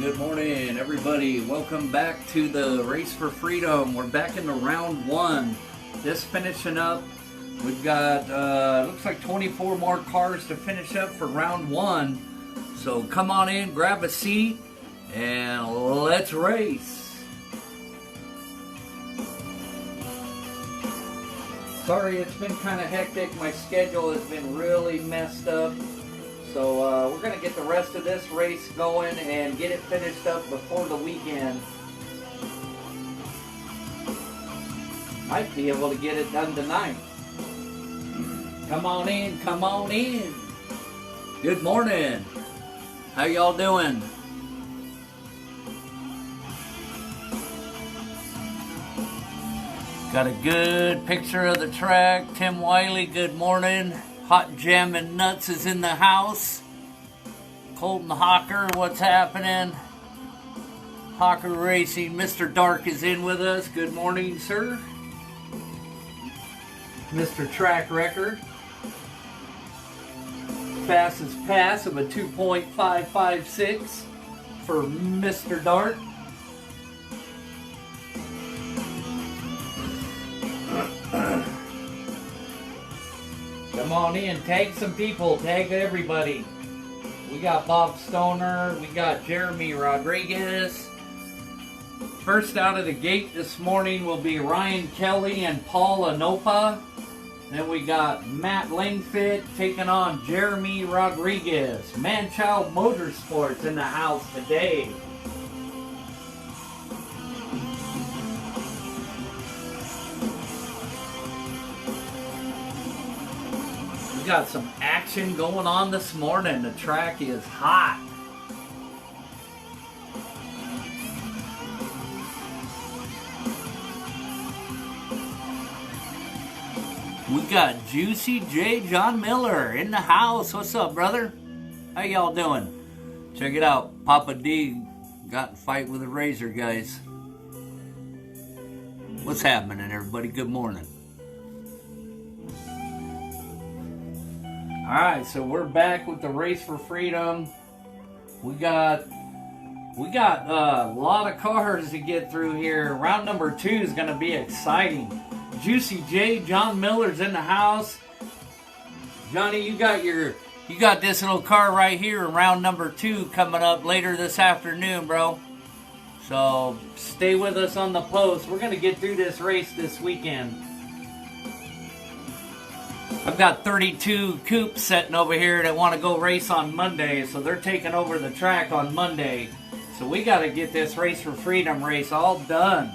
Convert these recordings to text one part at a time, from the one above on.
Good morning, everybody. Welcome back to the Race for Freedom. We're back into round one. Just finishing up. We've got, looks like 24 more cars to finish up for round one. So come on in, grab a seat, and let's race. Sorry, it's been kind of hectic. My schedule has been really messed up. So we're going to get the rest of this race going and get it finished up before the weekend. Might be able to get it done tonight. Come on in, come on in. Good morning. How y'all doing? Got a good picture of the track. Tim Wiley, good morning. Hot Jam and Nuts is in the house. Colton Hawker, what's happening? Hawker Racing, Mr. Dark is in with us. Good morning, sir. Mr. Track Record. Fastest pass of a 2.556 for Mr. Dark. Come on in, tag some people, tag everybody. We got Bob Stoner, we got Jeremy Rodriguez. First out of the gate this morning will be Ryan Kelly and Paul Anopa. Then we got Matt Langfit taking on Jeremy Rodriguez. Manchild Motorsports in the house today. We got some action going on this morning. The track is hot. We got Juicy J. John Miller in the house. What's up, brother? How y'all doing? Check it out. Papa D got in a fight with a razor, guys. What's happening, everybody? Good morning. Alright, so we're back with the Race for Freedom. We got a lot of cars to get through here. Round number 2 is going to be exciting. Juicy J, John Miller's in the house. Johnny, you got this little car right here in round number 2 coming up later this afternoon, bro. So stay with us on the post. We're going to get through this race this weekend. I've got 32 coupes sitting over here that want to go race on Monday, so they're taking over the track on Monday. So we got to get this Race for Freedom race all done.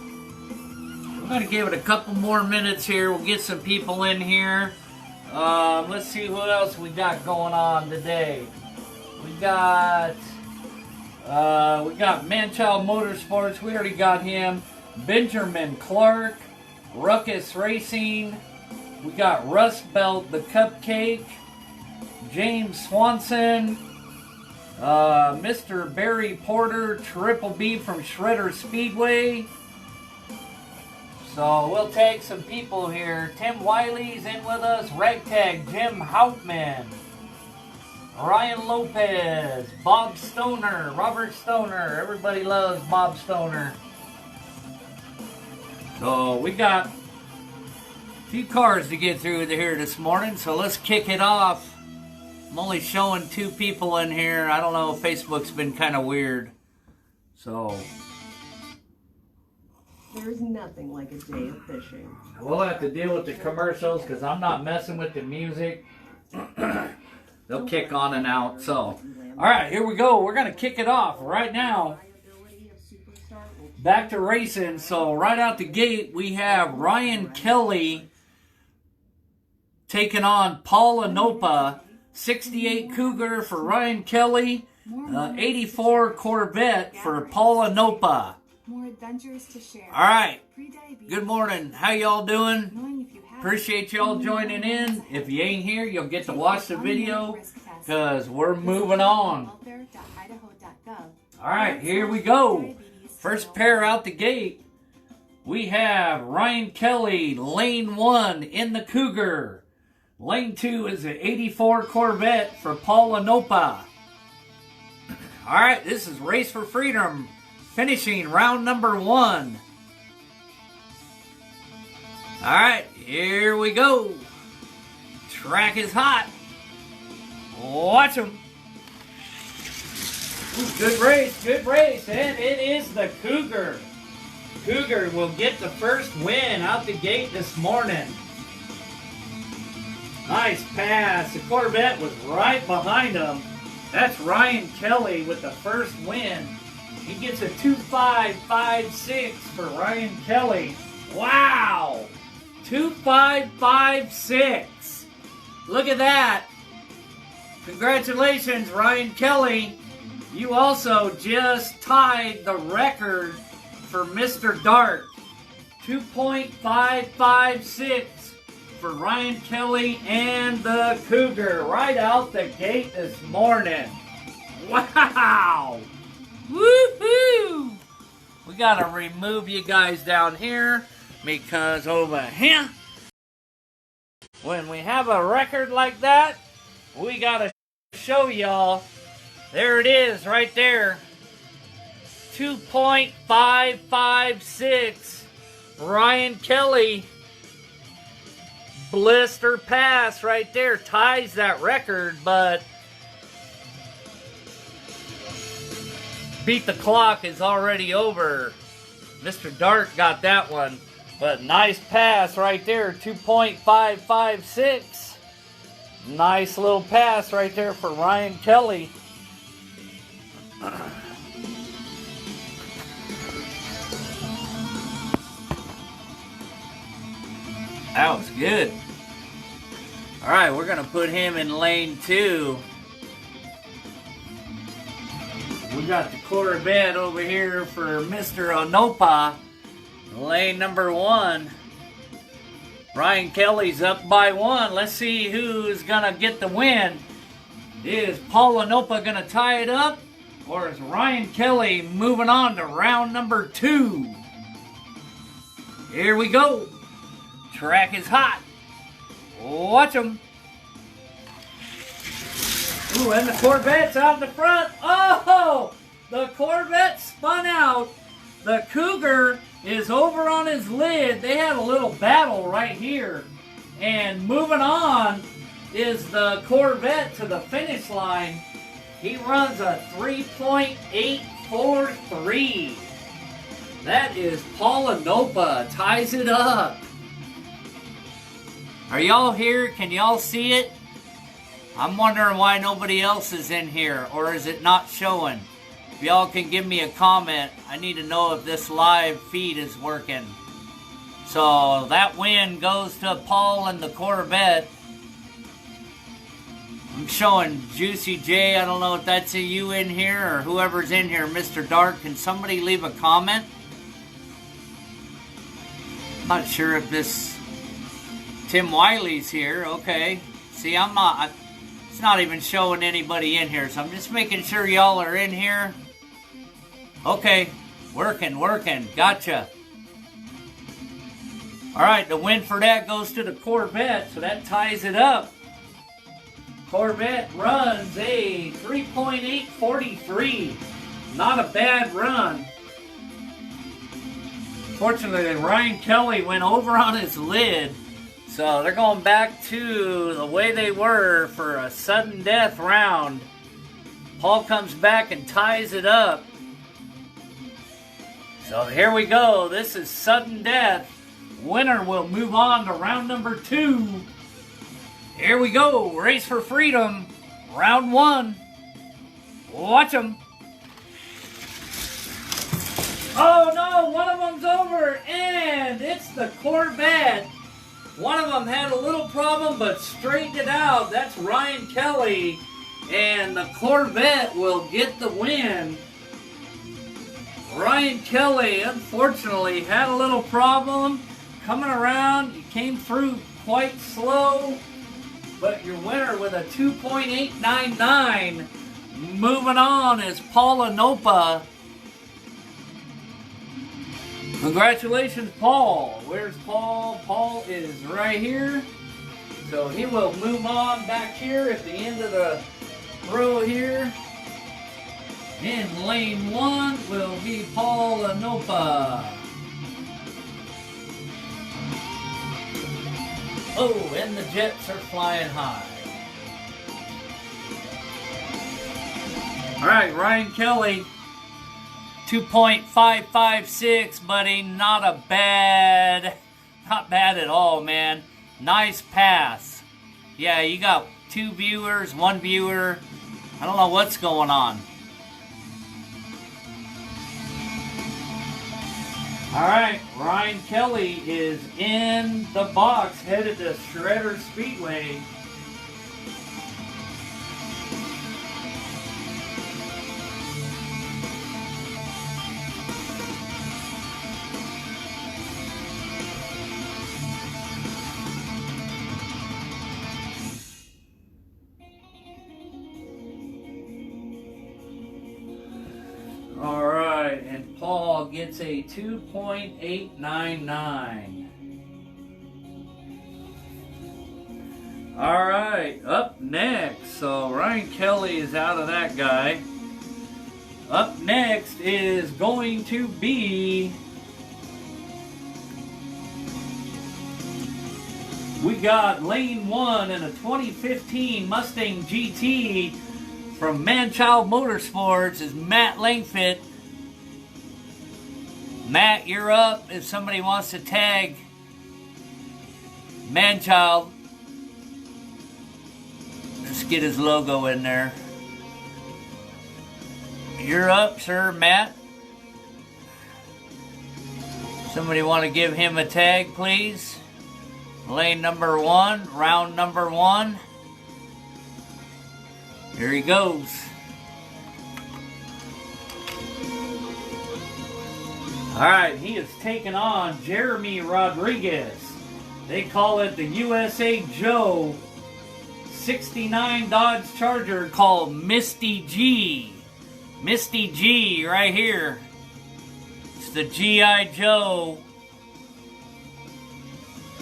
I'm going to give it a couple more minutes here. We'll get some people in here. Let's see what else we got going on today. We got Manchild Motorsports. We already got him. Benjamin Clark, Ruckus Racing. We got Rust Belt, the Cupcake, James Swanson, Mr. Barry Porter, Triple B from Shredder Speedway. So we'll tag some people here. Tim Wiley's in with us. Ragtag, Jim Houtman, Ryan Lopez, Bob Stoner, Robert Stoner. Everybody loves Bob Stoner. So we got few cars to get through here this morning, so let's kick it off. I'm only showing 2 people in here. I don't know, Facebook's been kind of weird. So there's nothing like a day of fishing. We'll have to deal with the commercials because I'm not messing with the music. They'll kick on and out. So, alright, here we go. We're going to kick it off right now. Back to racing. So right out the gate, we have Ryan Kelly taking on Paul Anopa. 68 Cougar for Ryan Kelly. 84 Corvette for Paul Anopa. More adventures to share. All right. Good morning. How y'all doing? Appreciate y'all joining in. If you ain't here, you'll get to watch the video because we're moving on. All right, here we go. First pair out the gate. We have Ryan Kelly, lane 1 in the Cougar. Lane 2 is an 84 Corvette for Paul Anopa. All right, this is Race for Freedom, finishing round number 1. All right, here we go. Track is hot. Watch them. Good race, and it is the Cougar. Cougar will get the first win out the gate this morning. Nice pass. The Corvette was right behind him. That's Ryan Kelly with the first win. He gets a 2.556 for Ryan Kelly. Wow! 2.556. Look at that. Congratulations, Ryan Kelly. You also just tied the record for Mr. Dart. 2.556 for Ryan Kelly and the Cougar right out the gate this morning. Wow! Woohoo! We gotta remove you guys down here because over here, when we have a record like that, we gotta show y'all. There it is right there. 2.556. Ryan Kelly. Blister pass right there. Ties that record, but beat the clock is already over. Mr. Dart got that one. But nice pass right there. 2.556. Nice little pass right there for Ryan Kelly. That was good. Alright, we're going to put him in lane 2. We got the Corvette over here for Mr. Onopa. Lane number 1. Ryan Kelly's up by 1. Let's see who's going to get the win. Is Paul Onopa going to tie it up? Or is Ryan Kelly moving on to round number 2? Here we go. Track is hot. Watch them. Ooh, and the Corvette's out the front. Oh! The Corvette spun out. The Cougar is over on his lid. They had a little battle right here. And moving on is the Corvette to the finish line. He runs a 3.843. That is Paul Onopa. Ties it up. Are y'all here? Can y'all see it? I'm wondering why nobody else is in here, or is it not showing? If y'all can give me a comment, I need to know if this live feed is working. So that win goes to Paul and the Corvette. I'm showing Juicy J. I don't know if that's you in here or whoever's in here. Mr. Dark, can somebody leave a comment? Not sure if this... Tim Wiley's here. Okay. See, I'm not... It's not even showing anybody in here, so I'm just making sure y'all are in here. Okay. Working. Gotcha. Alright, the win for that goes to the Corvette, so that ties it up. Corvette runs a 3.843. Not a bad run. Fortunately, Ryan Kelly went over on his lid. So they're going back to the way they were for a sudden death round. Paul comes back and ties it up. So here we go. This is sudden death. Winner will move on to round number 2. Here we go. Race for Freedom. Round 1. Watch them. Oh no, one of them's over, and it's the Corvette. One of them had a little problem, but straightened it out. That's Ryan Kelly, and the Corvette will get the win. Ryan Kelly, unfortunately, had a little problem coming around. He came through quite slow, but your winner with a 2.899. Moving on is Paul Onopa. Congratulations, Paul. Where's Paul? Paul is right here. So he will move on back here at the end of the row here. In lane 1 will be Paul Anopa. Oh, and the jets are flying high. All right, Ryan Kelly, 2.556, buddy. Not bad at all, man. Nice pass. Yeah, you got 2 viewers, 1 viewer. I don't know what's going on. All right, Ryan Kelly is in the box, headed to Shredder Speedway. All right, and Paul gets a 2.899. All right, up next, so Ryan Kelly is out of that guy. Up next is going to be, we got lane 1 in a 2015 Mustang GT from Manchild Motorsports is Matt Langford. Matt, you're up if somebody wants to tag Manchild. Let's get his logo in there. You're up, sir, Matt. Somebody want to give him a tag, please? Lane number 1, round number 1. Here he goes. All right, he is taking on Jeremy Rodriguez. They call it the USA Joe 69 Dodge Charger called Misty G. Misty G right here. It's the G.I. Joe.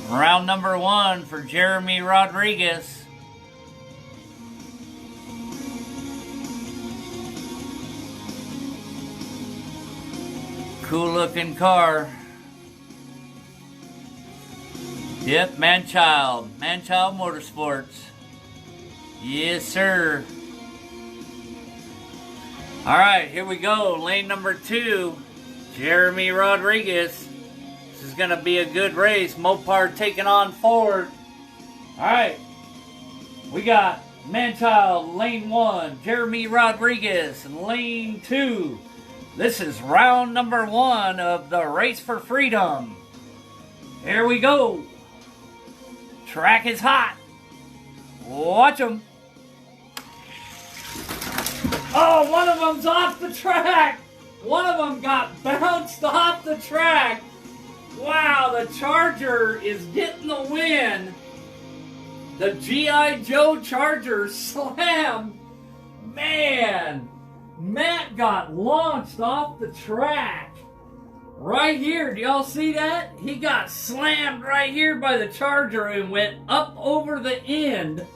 Round number 1 for Jeremy Rodriguez. Cool looking car. Yep, Manchild Motorsports. Yes, sir. All right, here we go. Lane number 2, Jeremy Rodriguez. This is going to be a good race. Mopar taking on Ford. All right, we got Manchild, lane 1, Jeremy Rodriguez, and lane 2. This is round number 1 of the Race for Freedom. Here we go. Track is hot. Watch them. Oh, one of them's off the track. One of them got bounced off the track. Wow, the Charger is getting the win. The G.I. Joe Charger slammed. Man. Matt got launched off the track. Right here, do y'all see that? He got slammed right here by the Charger and went up over the end.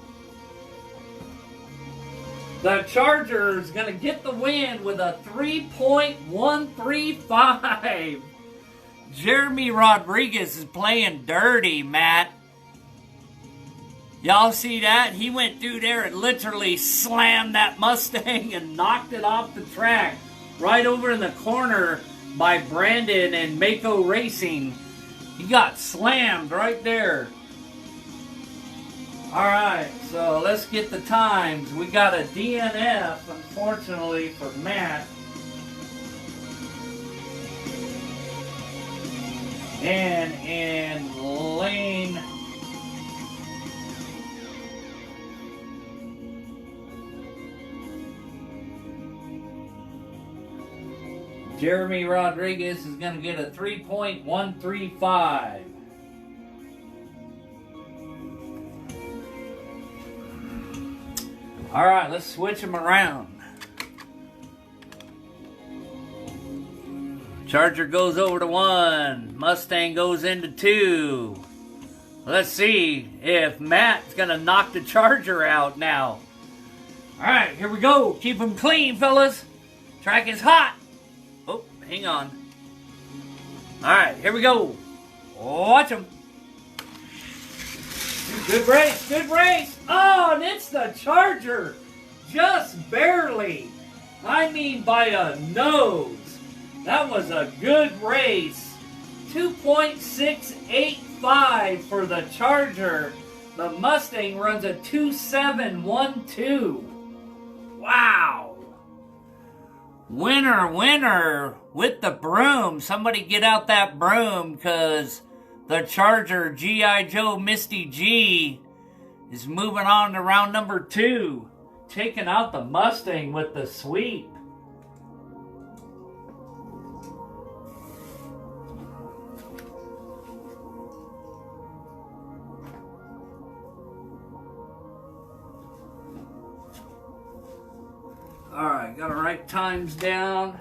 The Charger is going to get the win with a 3.135. Jeremy Rodriguez is playing dirty, Matt. Y'all see that? He went through there and literally slammed that Mustang and knocked it off the track. Right over in the corner by Brandon and Mako Racing. He got slammed right there. Alright, so let's get the times. We got a DNF, unfortunately, for Matt. And in lane... Jeremy Rodriguez is going to get a 3.135. All right, let's switch them around. Charger goes over to 1. Mustang goes into 2. Let's see if Matt's going to knock the Charger out now. All right, here we go. Keep them clean, fellas. Track is hot. Oh, hang on. All right, here we go. Watch them. Good race, good race. Oh, and it's the Charger. Just barely. I mean by a nose. That was a good race. 2.685 for the Charger. The Mustang runs a 2.712. Wow. Winner, winner with the broom. Somebody get out that broom, because the Charger G.I. Joe Misty G is moving on to round number 2. Taking out the Mustang with the sweep. Alright, gotta write times down.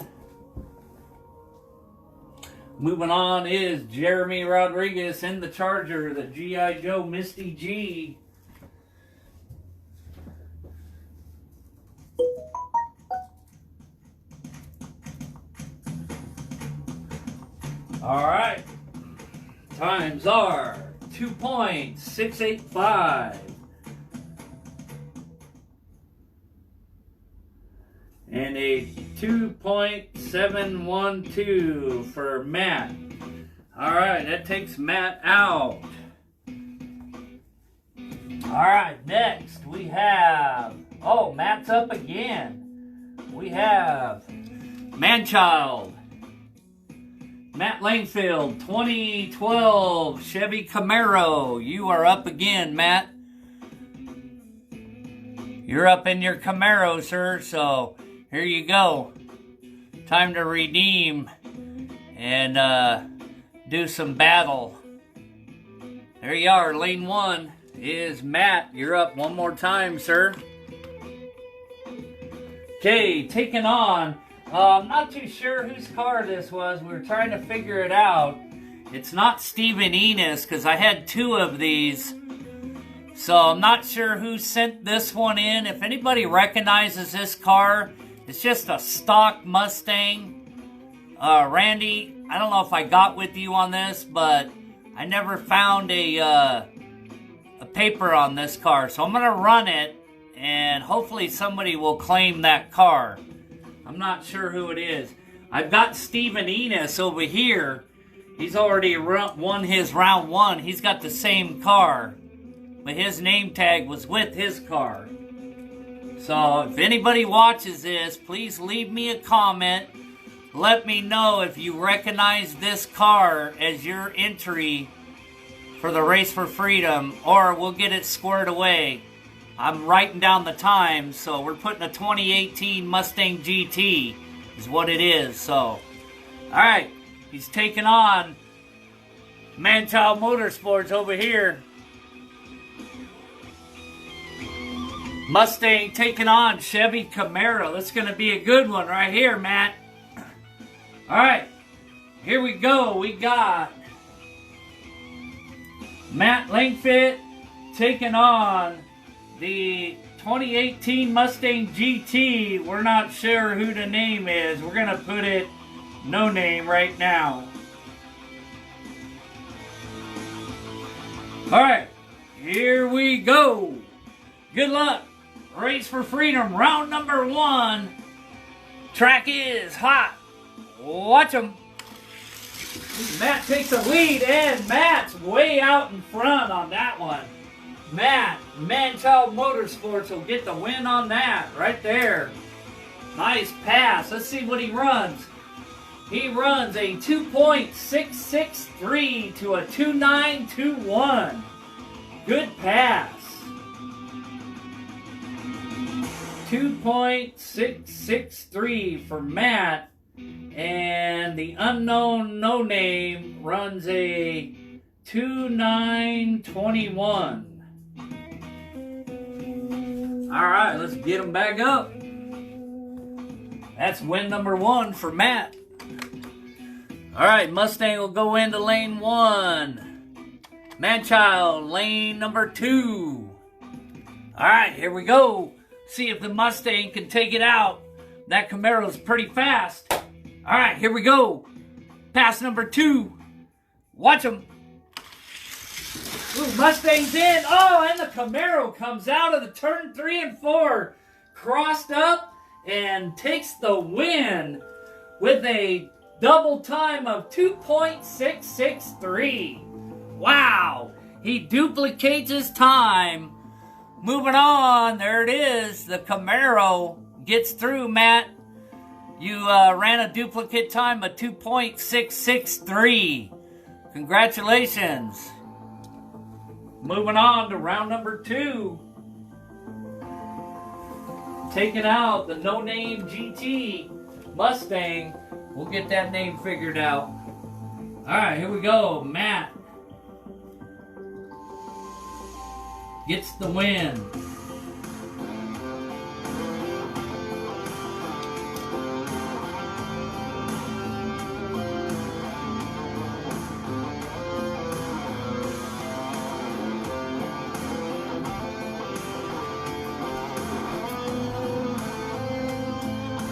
Moving on is Jeremy Rodriguez in the Charger, the G.I. Joe Misty G. Alright, times are 2.685 and a 2.712 for Matt. Alright, that takes Matt out. Alright, next we have, oh, Matt's up again. We have Manchild. Matt Langfield, 2012 Chevy Camaro. You are up again, Matt. You're up in your Camaro, sir, so here you go. Time to redeem and do some battle. There you are, lane 1 is Matt. You're up one more time, sir. Okay, taking on, I'm not too sure whose car this was. We were trying to figure it out. It's not Stephen Enos, because I had 2 of these. So I'm not sure who sent this one in. If anybody recognizes this car, it's just a stock Mustang. Randy, I don't know if I got with you on this, but I never found a paper on this car. So I'm going to run it, and hopefully somebody will claim that car. I'm not sure who it is. I've got Stephen Enos over here. He's already won his round 1. He's got the same car, but his name tag was with his car. So if anybody watches this, please leave me a comment. Let me know if you recognize this car as your entry for the Race for Freedom, or we'll get it squared away. I'm writing down the time, so we're putting a 2018 Mustang GT is what it is. So, alright, he's taking on Manchild Motorsports over here. Mustang taking on Chevy Camaro. That's going to be a good one right here, Matt. Alright, here we go. We got Matt Langfit taking on the 2018 Mustang GT. We're not sure who the name is. We're going to put it no name right now. Alright, here we go. Good luck. Race for Freedom, round number 1. Track is hot. Watch them. Matt takes the lead, and Matt's way out in front on that one. Matt, Manchild Motorsports will get the win on that right there. Nice pass. Let's see what he runs. He runs a 2.663 to a 2.921. Good pass. 2.663 for Matt. And the unknown no name runs a 2.921. Alright, let's get him back up. That's win number 1 for Matt. Alright, Mustang will go into lane 1. Manchild, lane number 2. Alright, here we go. See if the Mustang can take it out. That Camaro's pretty fast. All right, here we go. Pass number 2. Watch him. Ooh, Mustang's in. Oh, and the Camaro comes out of the turn 3 and 4. Crossed up and takes the win with a double time of 2.663. Wow. He duplicates his time. Moving on. There it is. The Camaro gets through, Matt. You ran a duplicate time of 2.663. Congratulations. Moving on to round number 2. Taking out the no-name GT Mustang. We'll get that name figured out. Alright, here we go. Matt gets the win.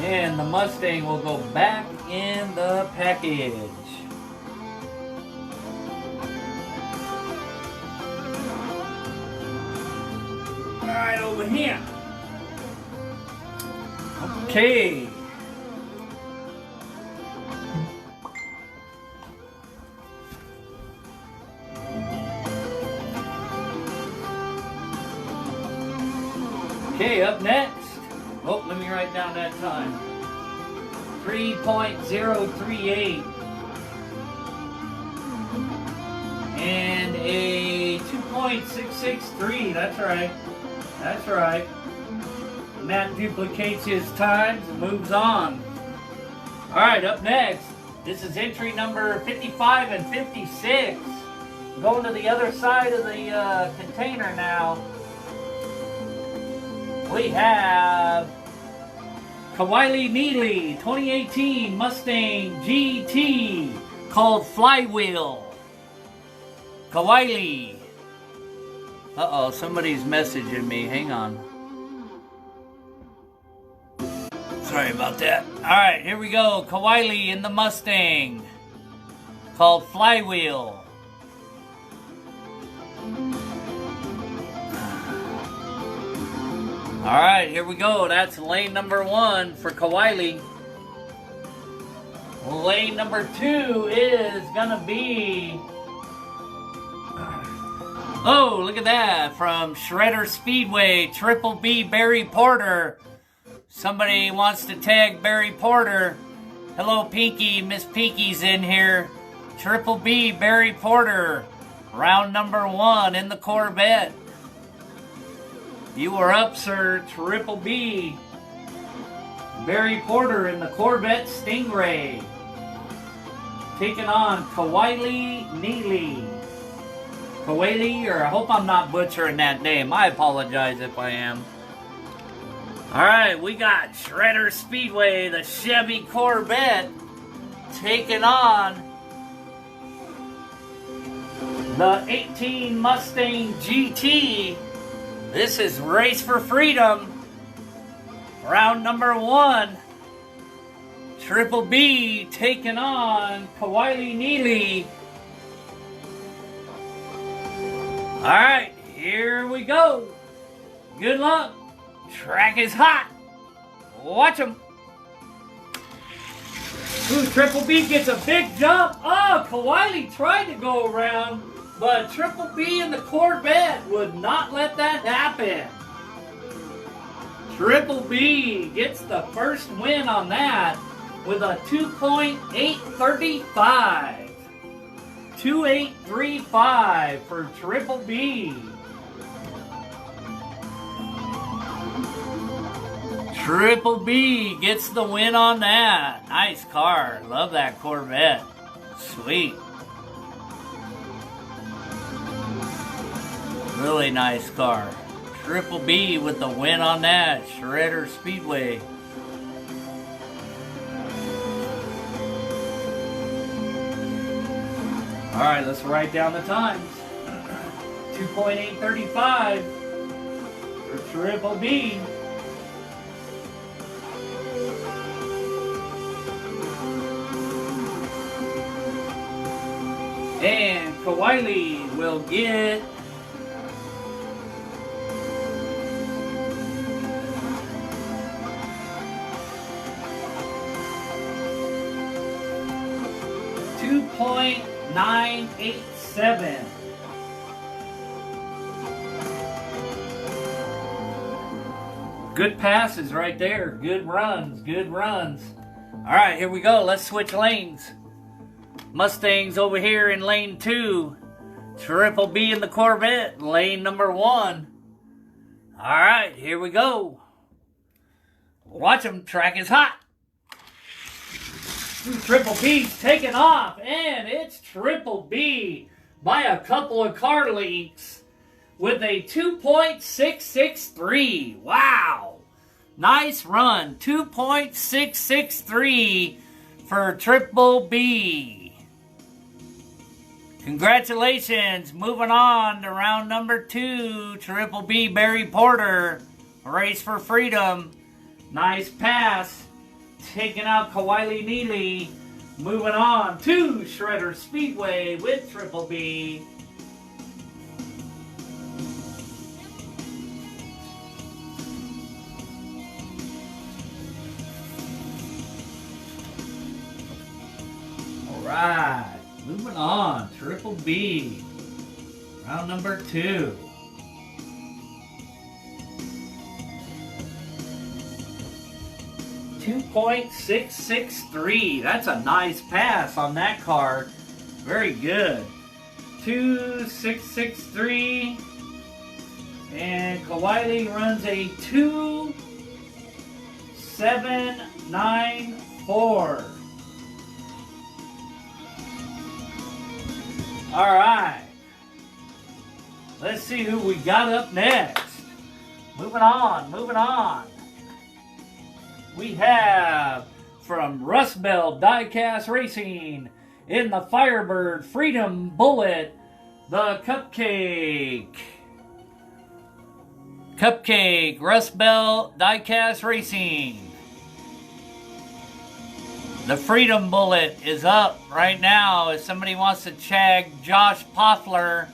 And the Mustang will go back in the package. All right, over here. Okay. Okay, up next. Oh, let me write down that time. 3.038. And a 2.663. That's right. That's right. Matt duplicates his times and moves on. Alright, up next. This is entry number 55 and 56. Going to the other side of the container now. We have Kawili Neely 2018 Mustang GT called Flywheel. Kawili. Uh-oh, somebody's messaging me. Hang on. Sorry about that. Alright, here we go. Kawili in the Mustang called Flywheel. Alright, here we go. That's lane number 1 for Kawili. Lane number 2 is gonna be... Oh, look at that. From Shredder Speedway, Triple B Barry Porter. Somebody wants to tag Barry Porter. Hello, Pinky. Miss Pinky's in here. Triple B Barry Porter. Round number 1 in the Corvette. You are up, sir. Triple B. Barry Porter in the Corvette Stingray. Taking on Kawili Neely. Kawili, or I hope I'm not butchering that name. I apologize if I am. Alright, we got Shredder Speedway, the Chevy Corvette, taking on the 18 Mustang GT. This is Race for Freedom. Round number 1. Triple B taking on Kawili Neely. Alright, here we go. Good luck. Track is hot. Watch him. Ooh, Triple B gets a big jump. Oh, Kawili tried to go around, but Triple B in the Corvette would not let that happen. Triple B gets the first win on that with a 2.835. 2.835 for Triple B. Triple B gets the win on that. Nice car. Love that Corvette. Sweet. Really nice car. Triple B with the win on that. Shredder Speedway. Alright, let's write down the times. 2.835 for Triple B. And Kawili will get $2.987. Good passes right there. Good runs. Good runs. All right, here we go. Let's switch lanes. Mustangs over here in lane 2. Triple B in the Corvette, lane number 1. All right, here we go. Watch them. Track is hot. Triple B's taking off, and it's Triple B by a couple of car lengths with a 2.663. Wow. Nice run. 2.663 for Triple B. Congratulations. Moving on to round number 2. Triple B Barry Porter. Race for Freedom. Nice pass. Taking out Kawili Neely. Moving on to Shredder Speedway with Triple B. All right. Moving on, Triple B, round number 2. .663. That's a nice pass on that car. Very good. 2.663. And Kawili runs a 2.794. All right. Let's see who we got up next. Moving on, moving on. We have from Rust Belt Diecast Racing in the Firebird Freedom Bullet, the Cupcake. Cupcake, Rust Belt Diecast Racing. The Freedom Bullet is up right now. If somebody wants to tag Josh Poffler.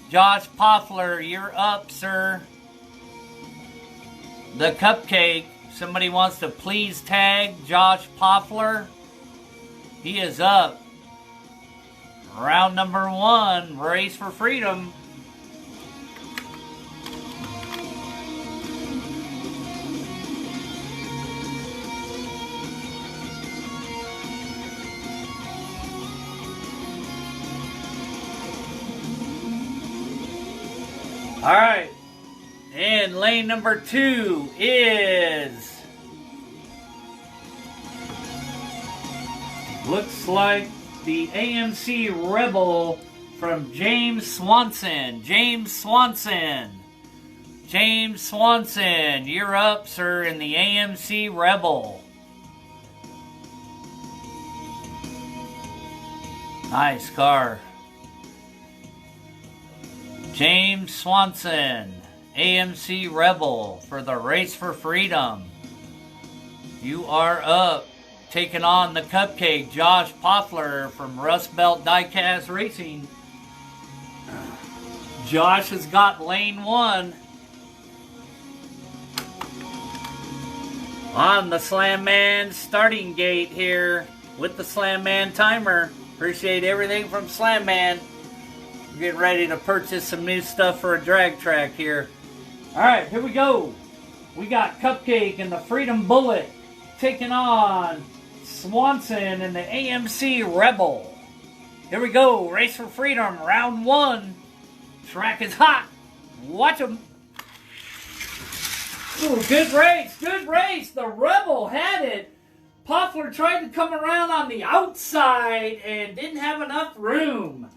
Josh Poffler, you're up, sir. The Cupcake. Somebody wants to please tag Josh Poffler. He is up. Round number 1. Race for Freedom. All right, and lane number 2 is, looks like the AMC Rebel from James Swanson. James Swanson. James Swanson, you're up, sir, in the AMC Rebel. Nice car. James Swanson, AMC Rebel for the Race for Freedom. You are up, taking on the Cupcake, Josh Poffler from Rust Belt Diecast Racing. Josh has got lane 1. On the Slam Man starting gate here with the Slam Man timer. Appreciate everything from Slam Man. Getting ready to purchase some new stuff for a drag track here. Alright, here we go. We got Cupcake and the Freedom Bullet taking on Swanson and the AMC Rebel. Here we go. Race for Freedom, round 1. Track is hot. Watch them. Ooh, good race. Good race. The Rebel had it. Poffler tried to come around on the outside and didn't have enough room.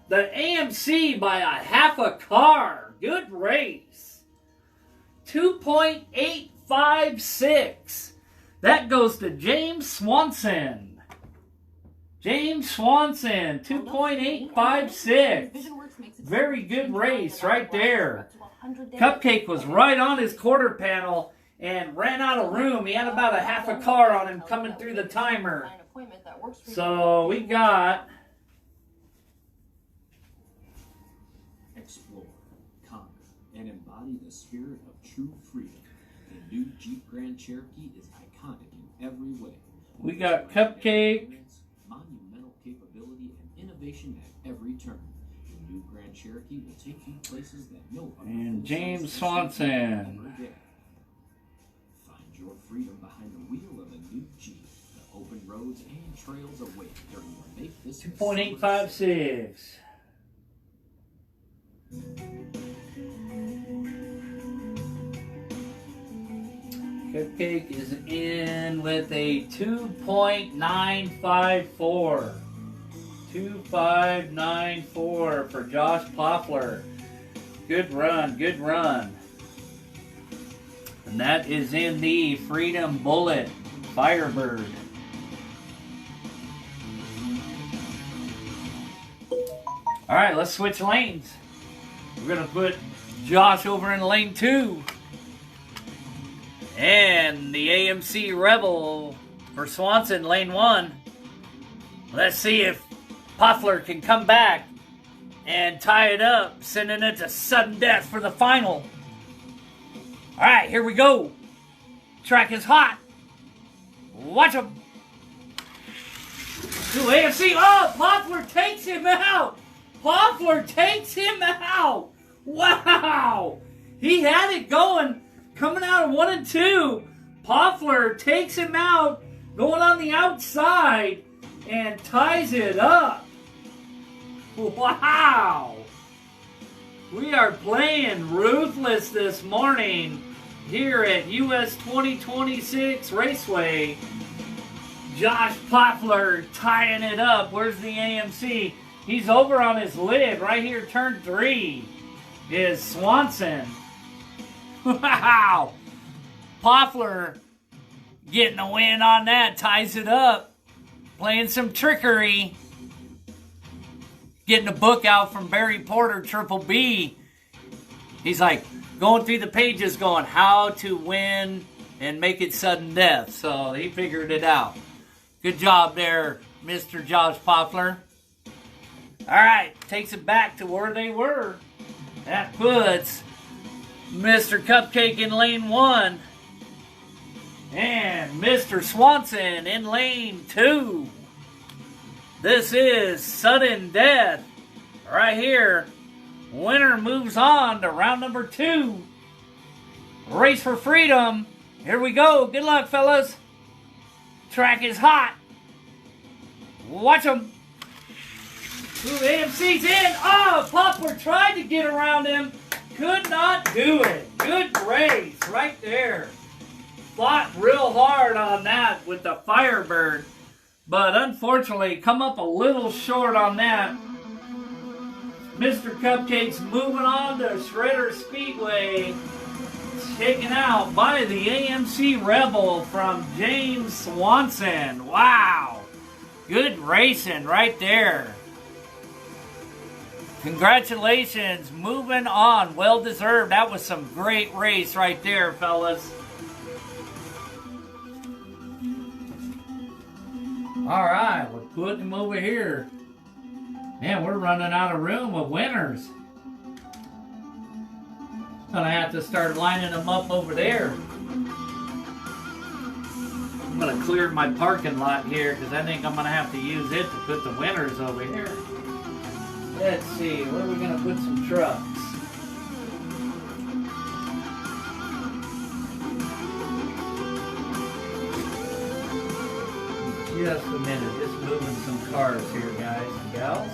The AMC by a half a car. Good race. 2.856. That goes to James Swanson. James Swanson, 2.856. Very good race right there. Cupcake was right on his quarter panel and ran out of room. He had about a half a car on him coming through the timer. So we got embody the spirit of true freedom. The new Jeep Grand Cherokee is iconic in every way. We got Cupcake. Monumental capability and innovation at every turn. The new Grand Cherokee will take you places that no other And James full-size Swanson. SUV ever dare. Find your freedom behind the wheel of a new Jeep. The open roads and trails await during the Make This 2.856. Cupcake is in with a 2.954. 2.594 for Josh Poppler. Good run, good run. And that is in the Freedom Bullet Firebird. All right, let's switch lanes. We're going to put Josh over in lane 2. And the AMC Rebel for Swanson, lane 1. Let's see if Poppler can come back and tie it up, sending it to sudden death for the final. All right, here we go. Track is hot. Watch him. Ooh, AMC. Oh, Poppler takes him out. Poppler takes him out. Wow. He had it going. Coming out of 1 and 2, Poppler takes him out, going on the outside, and ties it up. Wow! We are playing ruthless this morning here at US 2026 Raceway. Josh Poppler tying it up. Where's the AMC? He's over on his lid right here, turn 3 is Swanson. Wow! Poppler getting a win on that, ties it up. Playing some trickery. Getting a book out from Barry Porter, Triple B. He's like going through the pages going, how to win and make it sudden death. So he figured it out. Good job there, Mr. Josh Poppler. Alright, takes it back to where they were. That puts Mr. Cupcake in lane 1 and Mr. Swanson in lane 2. This is sudden death right here. Winner moves on to round number 2. Race for freedom. Here we go. Good luck, fellas. Track is hot. Watch them. Ooh, AMC's in. Oh, Poppler tried to get around him. Could not do it. Good race right there. Fought real hard on that with the Firebird. But unfortunately, come up a little short on that. Mr. Cupcake's moving on to Shredder Speedway. Taken out by the AMC Rebel from James Swanson. Wow. Good racing right there. Congratulations, moving on, well deserved. That was some great race right there, fellas. All right, we're putting them over here. Man, we're running out of room with winners. Gonna have to start lining them up over there. I'm gonna clear my parking lot here because I think I'm gonna have to use it to put the winners over here. Let's see, where are we going to put some trucks? Just a minute, just moving some cars here, guys and gals.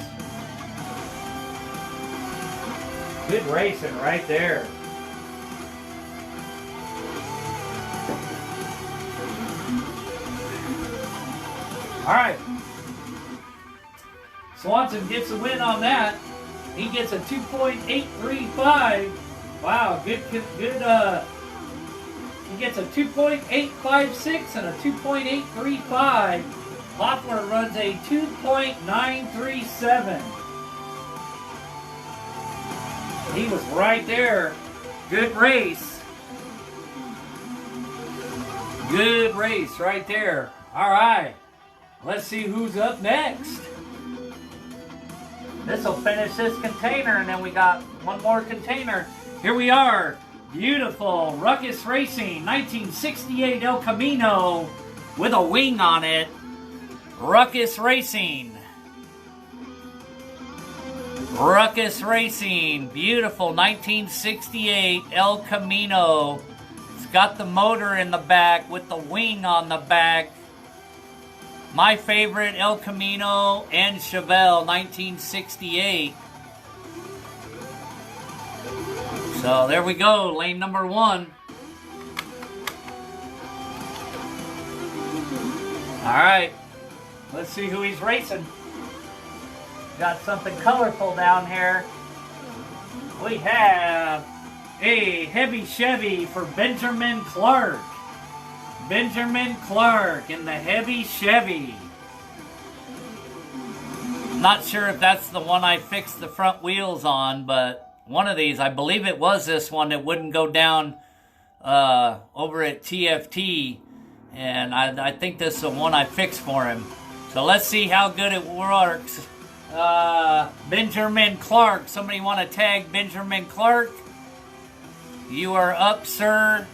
Good racing right there. All right. Swanson gets a win on that. He gets a 2.835. Wow, good. He gets a 2.856 and a 2.835. Poppler runs a 2.937. He was right there. Good race. Good race right there. All right. Let's see who's up next. This will finish this container, and then we got one more container. Here we are. Beautiful Ruckus Racing 1968 El Camino with a wing on it. Ruckus Racing. Ruckus Racing. Beautiful 1968 El Camino. It's got the motor in the back with the wing on the back. My favorite El Camino and Chevelle 1968. So there we go, lane number 1. Alright, let's see who he's racing. Got something colorful down here. We have a heavy Chevy for Benjamin Clark. Benjamin Clark in the heavy Chevy. Not sure if that's the one I fixed the front wheels on, but one of these, I believe it was this one that wouldn't go down over at TFT, and I think this is the one I fixed for him. So let's see how good it works. Benjamin Clark, somebody want to tag Benjamin Clark? You are up, sir,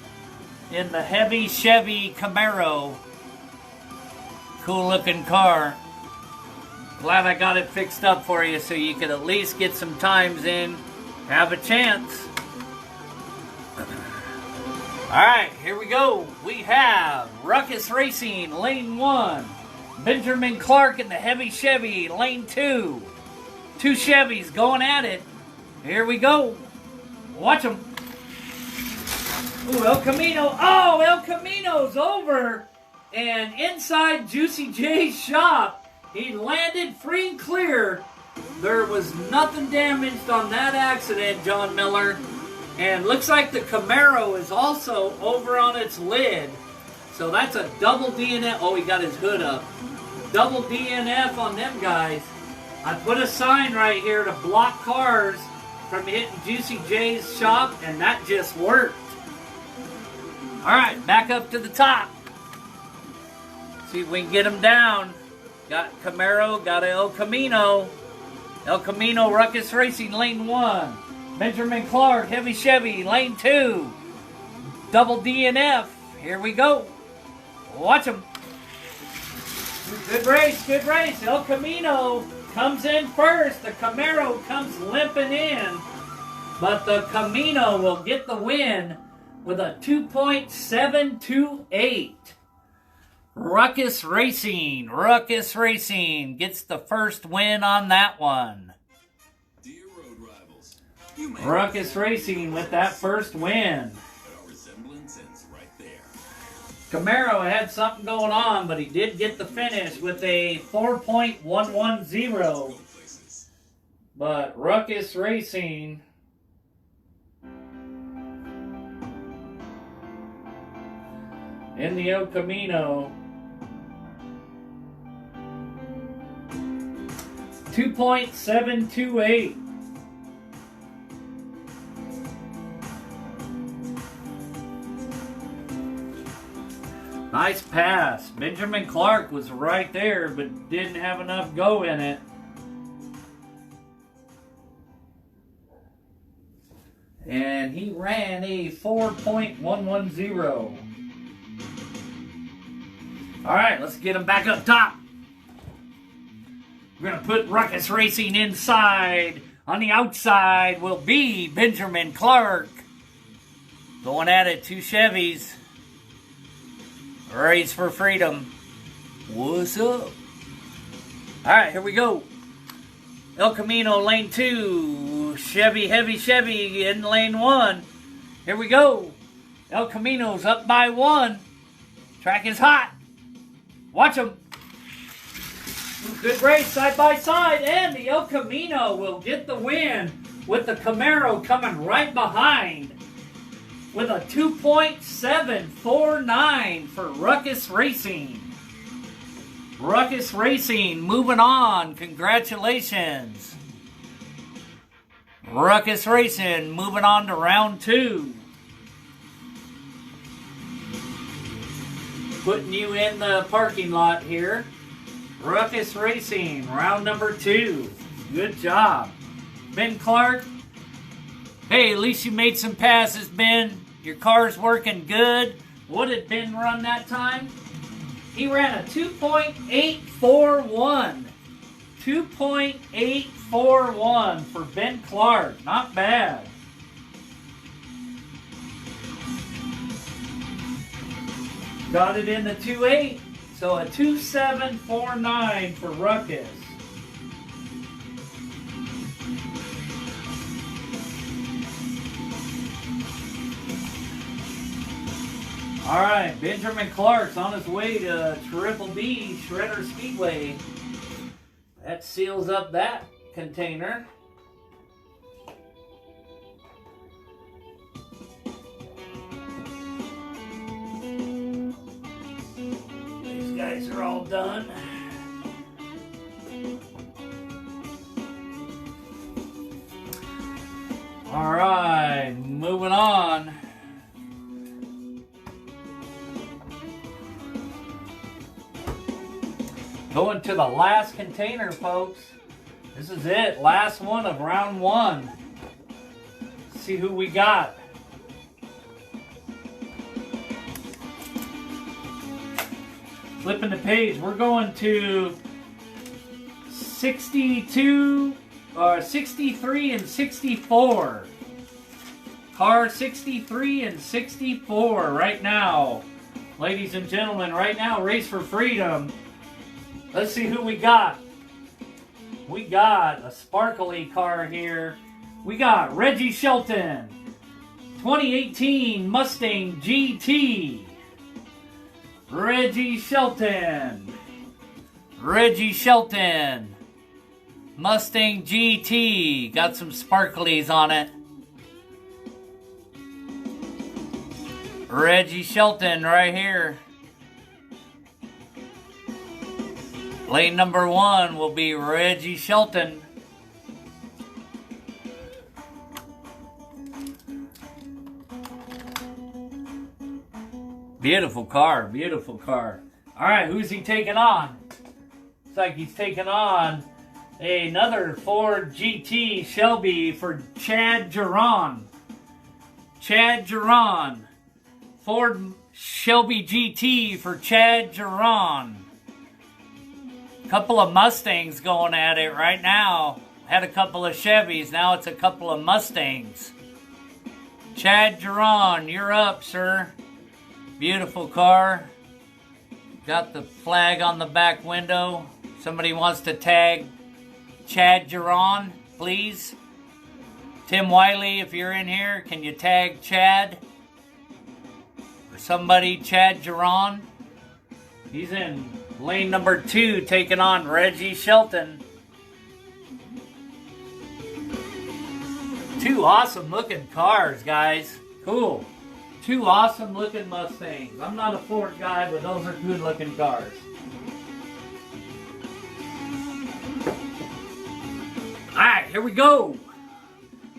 in the heavy Chevy Camaro. Cool looking car. Glad I got it fixed up for you so you could at least get some times in. Have a chance. Alright, here we go. We have Ruckus Racing, lane 1. Benjamin Clark in the heavy Chevy, lane 2. Two Chevys going at it. Here we go. Watch them. Ooh, El Camino. Oh, El Camino's over. And inside Juicy J's shop, he landed free and clear. There was nothing damaged on that accident, John Miller. And looks like the Camaro is also over on its lid. So that's a double DNF. Oh, he got his hood up. Double DNF on them guys. I put a sign right here to block cars from hitting Juicy J's shop, and that just worked. Alright, back up to the top. See if we can get him down. Got Camaro, got El Camino. El Camino Ruckus Racing, lane 1. Benjamin Clark, heavy Chevy, lane 2. Double DNF. Here we go. Watch them. Good race, good race. El Camino comes in first. The Camaro comes limping in. But the Camino will get the win with a 2.728. Ruckus Racing. Ruckus Racing gets the first win on that one. Dear road rivals, Ruckus Racing with that first win. our resemblance ends right there. Camaro had something going on, but he did get the finish with a 4.110. But Ruckus Racing in the El Camino, 2.728. Nice pass. Benjamin Clark was right there, but didn't have enough go in it. And he ran a 4.110. All right, let's get him back up top. We're going to put Ruckus Racing inside. On the outside will be Benjamin Clark. Going at it, two Chevys. Race for freedom. What's up? All right, here we go. El Camino, lane 2. Chevy, heavy Chevy in lane 1. Here we go. El Camino's up by 1. Track is hot. Watch them. Good race side by side, and the El Camino will get the win with the Camaro coming right behind with a 2.749 for Ruckus Racing. Ruckus Racing moving on. Congratulations. Ruckus Racing moving on to round 2. Putting you in the parking lot here. Ruckus Racing, round number 2. Good job. Ben Clark. Hey. Hey, at least you made some passes, Ben. Your car's working good. What did Ben run that time? He ran a 2.841. 2.841 for Ben Clark. Not bad. Got it in the 2.8. So a 2.749 for Ruckus. All right, Benjamin Clark's on his way to Triple B Shredder Speedway. That seals up that container. These guys are all done. All right, moving on. Going to the last container, folks. This is it. Last one of round one. Let's see who we got. Flipping the page. We're going to 63 and 64. Car 63 and 64 right now. Ladies and gentlemen, right now, Race for Freedom. Let's see who we got. We got a sparkly car here. We got Reggie Shelton, 2018 Mustang GT. Reggie Shelton. Reggie Shelton. Mustang GT. Got some sparklies on it. Reggie Shelton right here. Lane number 1 will be Reggie Shelton. Beautiful car, beautiful car. All right, who's he taking on? Looks like he's taking on another Ford GT Shelby for Chad Geron. Chad Geron. Ford Shelby GT for Chad Geron. Couple of Mustangs going at it right now. Had a couple of Chevys, now it's a couple of Mustangs. Chad Geron, you're up, sir. Beautiful car. Got the flag on the back window. Somebody wants to tag Chad Geron, please. Tim Wiley, if you're in here, can you tag Chad? Or somebody, Chad Geron. He's in lane number 2, taking on Reggie Shelton. Two awesome looking cars, guys. Cool. Two awesome looking Mustangs. I'm not a Ford guy, but those are good looking cars. Alright, here we go.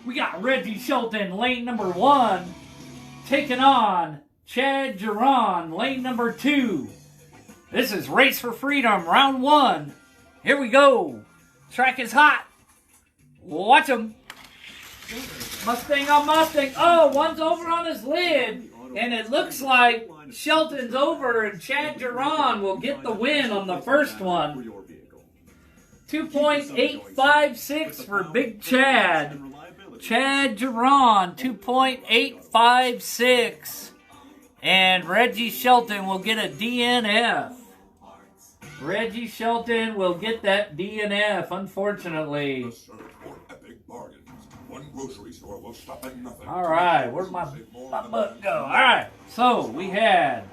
We got Reggie Shelton, lane number 1, taking on Chad Geron, lane number 2. This is Race for Freedom, round 1. Here we go. Track is hot. Watch them. Mustang on Mustang. Oh, one's over on his lid. And it looks like Shelton's over and Chad Geron will get the win on the first one. 2.856 for Big Chad. Chad Geron, 2.856. And Reggie Shelton will get a DNF. Reggie Shelton will get that DNF, unfortunately. Alright, where'd my butt go? Alright, so we had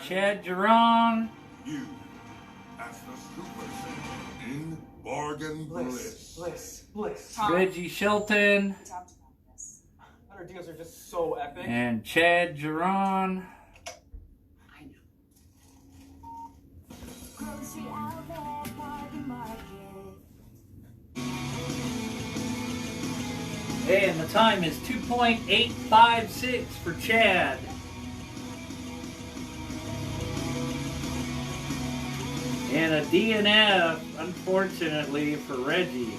Chad Geron. Reggie Shelton. Our deals are just so epic. And Chad Geron. And the time is 2.856 for Chad. And a DNF, unfortunately, for Reggie.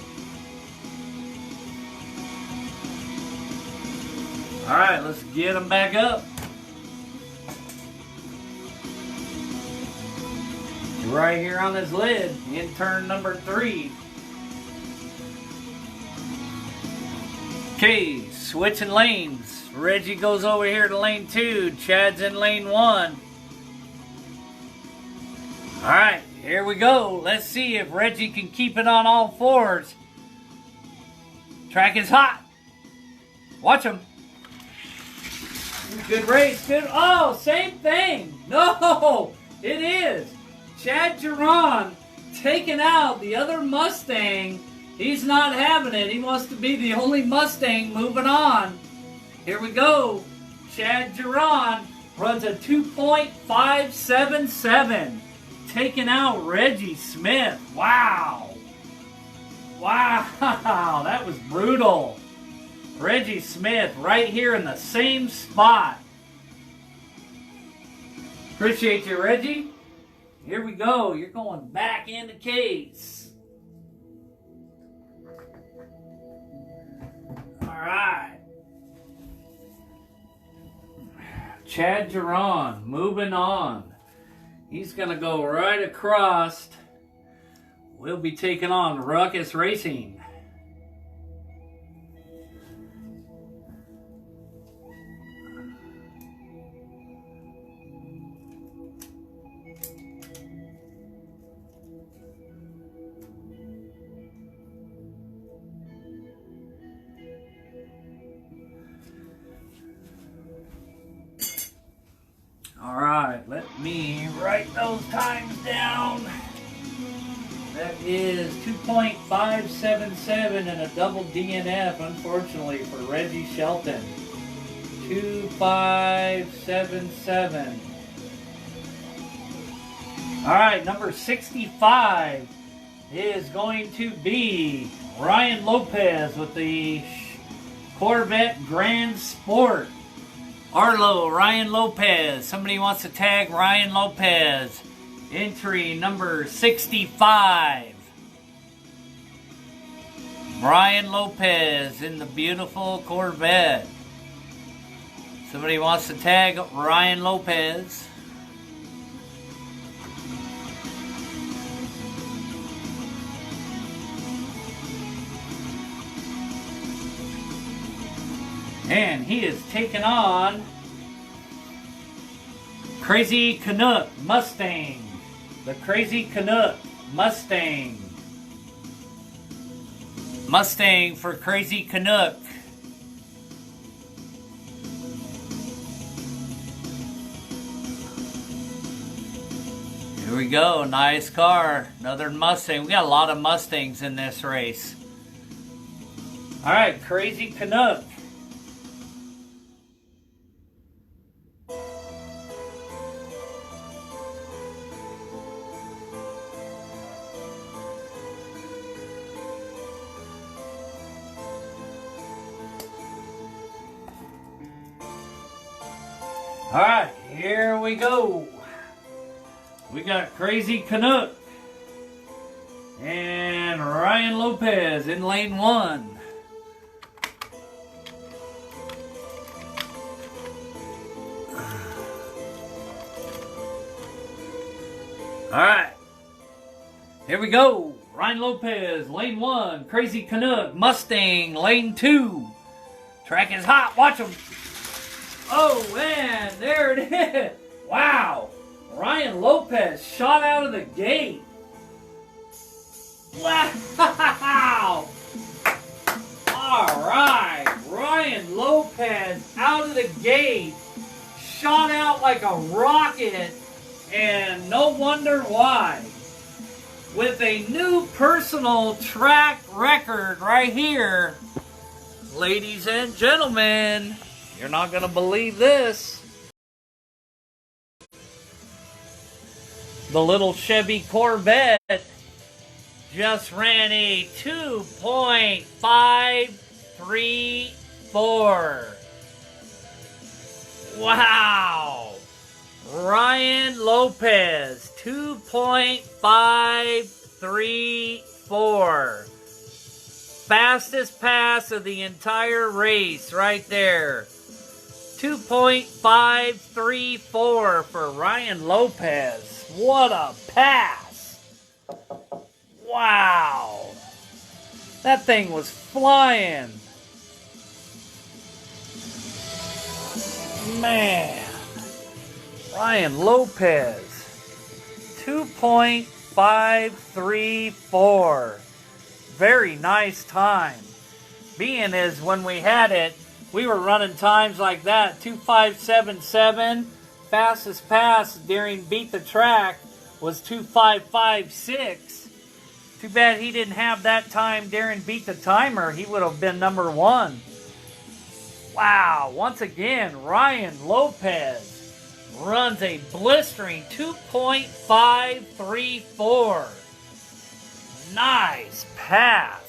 All right, let's get them back up. Right here on this lid, in turn number 3. Okay, switching lanes. Reggie goes over here to lane 2. Chad's in lane 1. All right, here we go. Let's see if Reggie can keep it on all fours. Track is hot. Watch him. Good race. Good. Oh, same thing. No, it is. Chad Geron taking out the other Mustang. He's not having it. He wants to be the only Mustang moving on. Here we go. Chad Geron runs a 2.577. Taking out Reggie Smith. Wow. Wow. That was brutal. Reggie Smith right here in the same spot. Appreciate you, Reggie. Here we go. You're going back in the case. All right. Chad Geron moving on. He's going to go right across. We'll be taking on Ruckus Racing. All right, let me write those times down. That is 2.577 and a double DNF, unfortunately, for Reggie Shelton. 2.577. All right, number 65 is going to be Ryan Lopez with the Corvette Grand Sport. Arlo, Ryan Lopez. Somebody wants to tag Ryan Lopez. Entry number 65. Ryan Lopez in the beautiful Corvette. Somebody wants to tag Ryan Lopez. And he is taking on Crazy Canuck Mustang. The Crazy Canuck Mustang. Mustang for Crazy Canuck. Here we go. Nice car. Another Mustang. We got a lot of Mustangs in this race. All right, Crazy Canuck. All right, here we go. We got Crazy Canuck and Ryan Lopez in lane 1. All right, here we go. Ryan Lopez, lane 1. Crazy Canuck, Mustang, lane 2. Track is hot. Watch them. Oh, man, there it is. Wow. Ryan Lopez shot out of the gate. Wow. All right. Ryan Lopez out of the gate. Shot out like a rocket. And no wonder why. With a new personal track record right here. Ladies and gentlemen. You're not going to believe this. The little Chevy Corvette just ran a 2.534. Wow. Ryan Lopez, 2.534. Fastest pass of the entire race right there. 2.534 for Ryan Lopez. What a pass. Wow. That thing was flying. Man. Ryan Lopez. 2.534. Very nice time. Being is when we had it, we were running times like that. 2.577. Fastest pass during Beat the Track was 2.556. Too bad he didn't have that time during Beat the Timer. He would have been number 1. Wow. Once again, Ryan Lopez runs a blistering 2.534. Nice pass.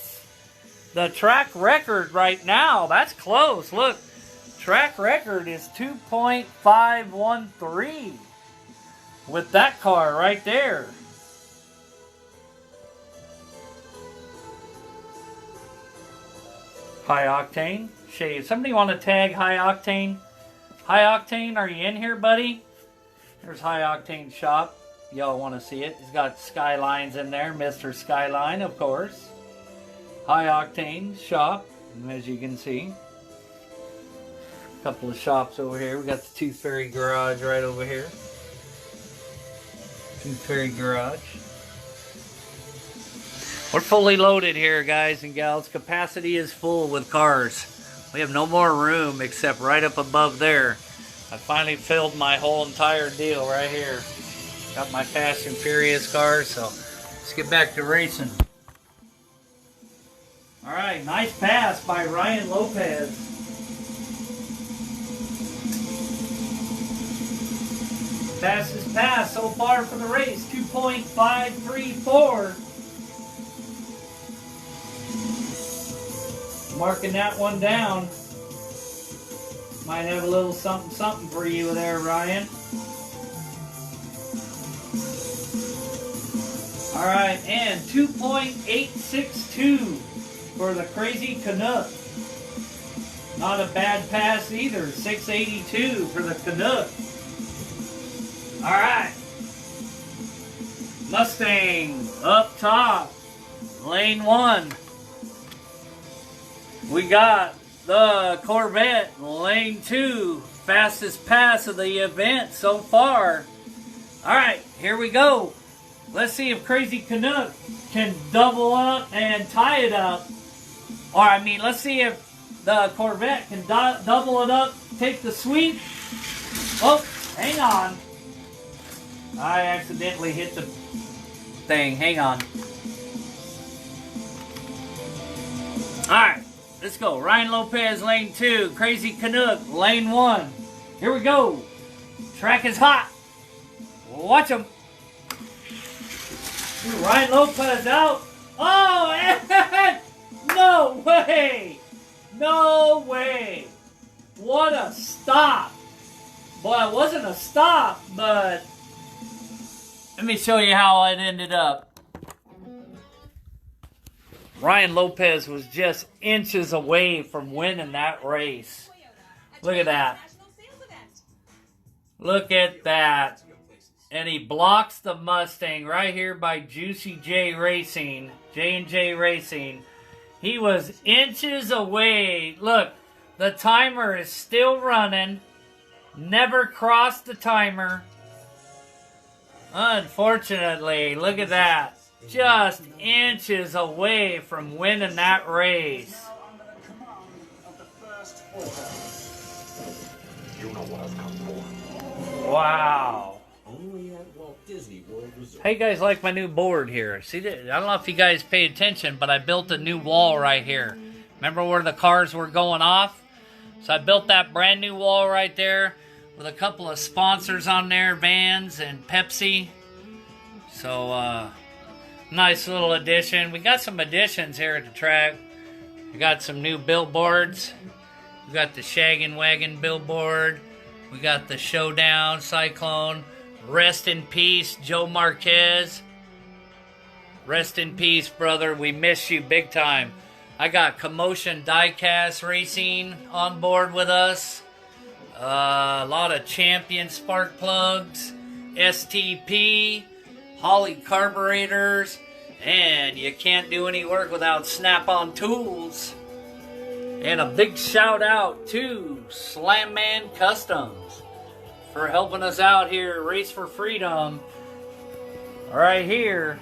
The track record right now, that's close. Look, track record is 2.513 with that car right there. High Octane. Shave. Somebody want to tag High Octane? High Octane, are you in here, buddy? There's High Octane shop. Y'all want to see it? He's got Skylines in there. Mr. Skyline, of course. High Octane shop, as you can see. A couple of shops over here. We got the Tooth Fairy Garage right over here. Tooth Fairy Garage. We're fully loaded here, guys and gals. Capacity is full with cars. We have no more room except right up above there. I finally filled my whole entire deal right here. Got my Fast and Furious cars, so let's get back to racing. All right, nice pass by Ryan Lopez. Fastest pass so far for the race, 2.534. Marking that one down. Might have a little something for you there, Ryan. All right, and 2.862 for the Crazy Canuck. Not a bad pass either. 682 for the Canuck. All right. Mustang up top. Lane 1. We got the Corvette, lane 2, fastest pass of the event so far. All right, here we go. Let's see if Crazy Canuck can double up and tie it up. Or, I mean, let's see if the Corvette can double it up, take the sweep. Oh, hang on. I accidentally hit the thing. Hang on. All right. Let's go. Ryan Lopez, lane 2. Crazy Canuck, lane 1. Here we go. Track is hot. Watch him. Ryan Lopez out. Oh, and no way. No way. What a stop. Well, it wasn't a stop, but let me show you how it ended up. Ryan Lopez was just inches away from winning that race. Look at that. Look at that. And he blocks the Mustang right here by Juicy J Racing. J&J Racing. He was inches away. Look, the timer is still running. Never crossed the timer. Unfortunately, look at that. Just inches away from winning that race. Wow. Hey, you guys like my new board here? See, I don't know if you guys pay attention, but I built a new wall right here. Remember where the cars were going off? So I built that brand new wall right there with a couple of sponsors on there, Vans and Pepsi. So, nice little addition. We got some additions here at the track. We got some new billboards. We got the Shaggin' Wagon billboard. We got the Showdown Cyclone. Rest in peace, Joe Marquez. Rest in peace, brother. We miss you big time. I got Commotion Diecast Racing on board with us. A lot of Champion spark plugs, STP, Holley carburetors, and you can't do any work without Snap-on tools. And a big shout out to Slam Man Customs for helping us out here at Race for Freedom right here.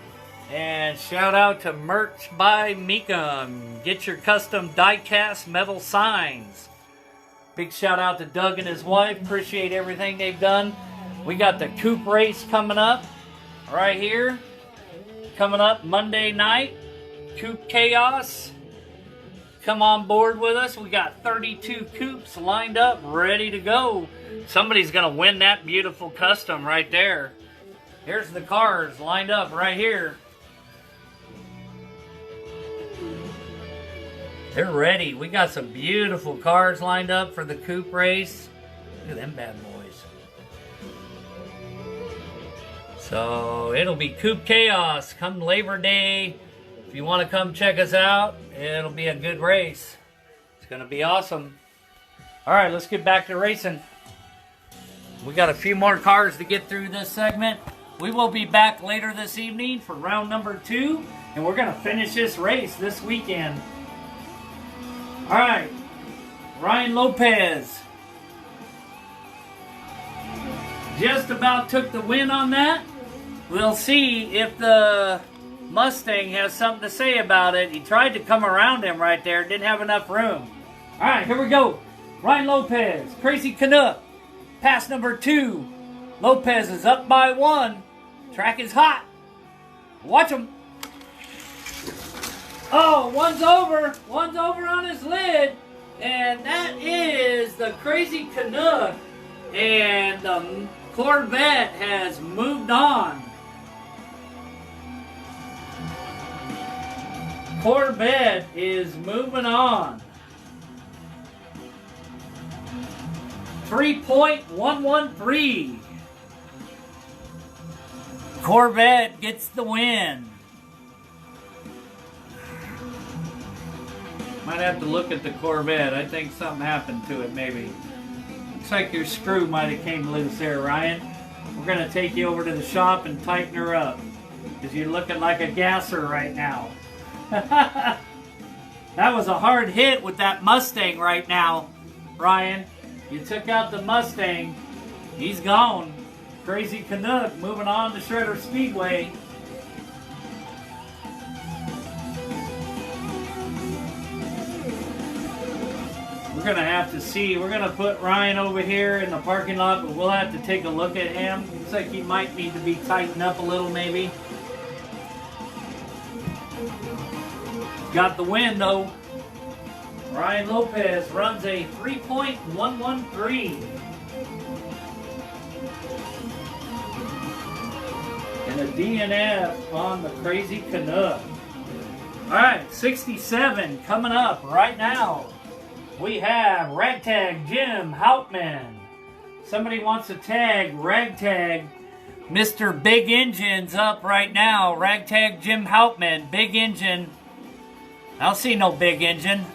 And shout out to Merch by Meekum. Get your custom die-cast metal signs. Big shout out to Doug and his wife. Appreciate everything they've done. We got the Coupe race coming up right here. Coming up Monday night. Coupe Chaos. Come on board with us. We got 32 coupes lined up, ready to go. Somebody's going to win that beautiful custom right there. Here's the cars lined up right here. They're ready. We got some beautiful cars lined up for the coupe race. Look at them bad boys. So it'll be Coupe Chaos come Labor Day. If you want to come check us out, it'll be a good race. It's going to be awesome. All right, let's get back to racing. We got a few more cars to get through this segment. We will be back later this evening for round number 2, and we're going to finish this race this weekend. All right, Ryan Lopez just about took the win on that. We'll see if the Mustang has something to say about it. He tried to come around him right there, didn't have enough room. All right, here we go. Ryan Lopez, Crazy Canuck, pass number 2. Lopez is up by 1. Track is hot. Watch him. Oh, one's over. One's over on his lid. And that is the Crazy Canuck. And the Corvette has moved on. Corvette is moving on. 3.113. Corvette gets the win. Might have to look at the Corvette. I think something happened to it, maybe. Looks like your screw might have came loose there, Ryan. We're going to take you over to the shop and tighten her up, because you're looking like a gasser right now. That was a hard hit with that Mustang right now, Ryan. You took out the Mustang. He's gone. Crazy Canuck moving on to Shredder Speedway. We're going to have to see. We're going to put Ryan over here in the parking lot, but we'll have to take a look at him. Looks like he might need to be tightened up a little, maybe. Got the win, though. Ryan Lopez runs a 3.113. And a DNF on the Crazy Canuck. Alright, 67 coming up right now. We have Ragtag Jim Hauptman. Somebody wants to tag Ragtag. Mr. Big Engine's up right now. Ragtag Jim Hauptman. Big Engine. I don't see no big engine.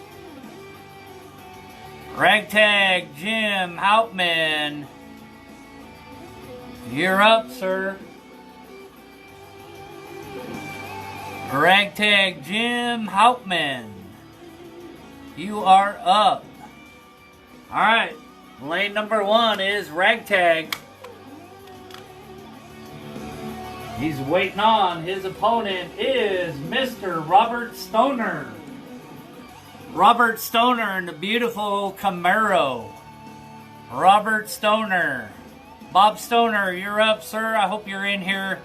Ragtag Jim Hauptman. You're up, sir. Ragtag Jim Hauptman. You are up. Alright. Lane number 1 is Ragtag. He's waiting on. His opponent is Mr. Robert Stoner. Robert Stoner in the beautiful Camaro. Robert Stoner. Bob Stoner, you're up, sir. I hope you're in here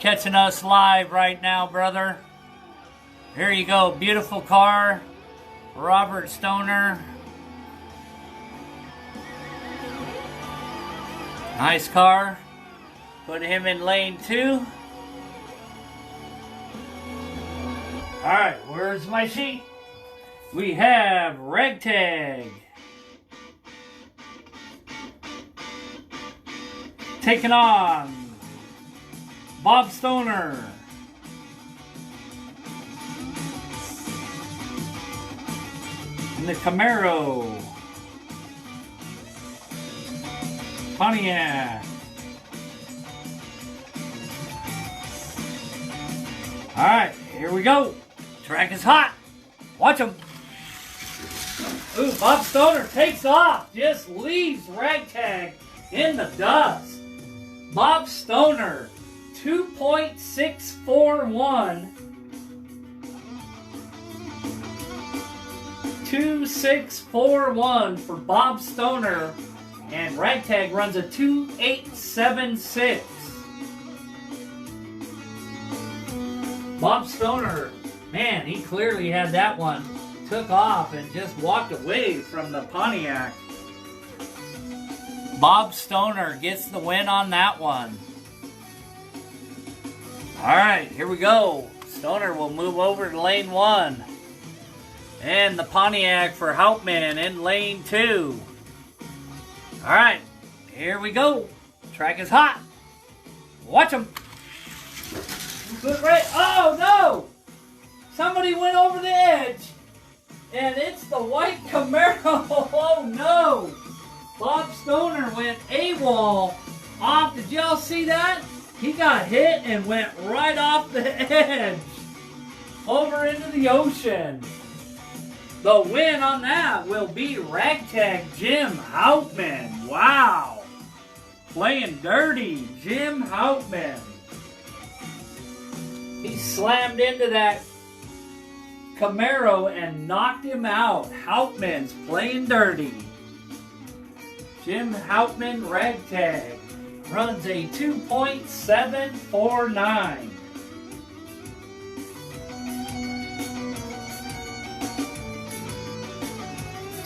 catching us live right now, brother. Here you go. Beautiful car. Robert Stoner. Nice car. Put him in lane 2. Alright, where's my sheet? We have Ragtag. Taking on Bob Stoner. In the Camaro. Pontiac. All right, here we go. Track is hot. Watch him. Ooh, Bob Stoner takes off. Just leaves Ragtag in the dust. Bob Stoner, 2.641. 2641 for Bob Stoner. And Ragtag runs a 2876. Bob Stoner, man, he clearly had that one. Took off and just walked away from the Pontiac. Bob Stoner gets the win on that one. Alright, here we go. Stoner will move over to lane 1. And the Pontiac for Hauptmann in lane 2. Alright, here we go. Track is hot. Watch him. Good race. Oh no! Somebody went over the edge. And it's the white Camaro. Oh no! Bob Stoner went AWOL off. Did y'all see that? He got hit and went right off the edge. Over into the ocean. The win on that will be Ragtag Jim Hauptmann. Wow. Playing dirty, Jim Hauptmann. He slammed into that Camaro and knocked him out. Hauptmann's playing dirty. Jim Hauptmann Ragtag runs a 2.749.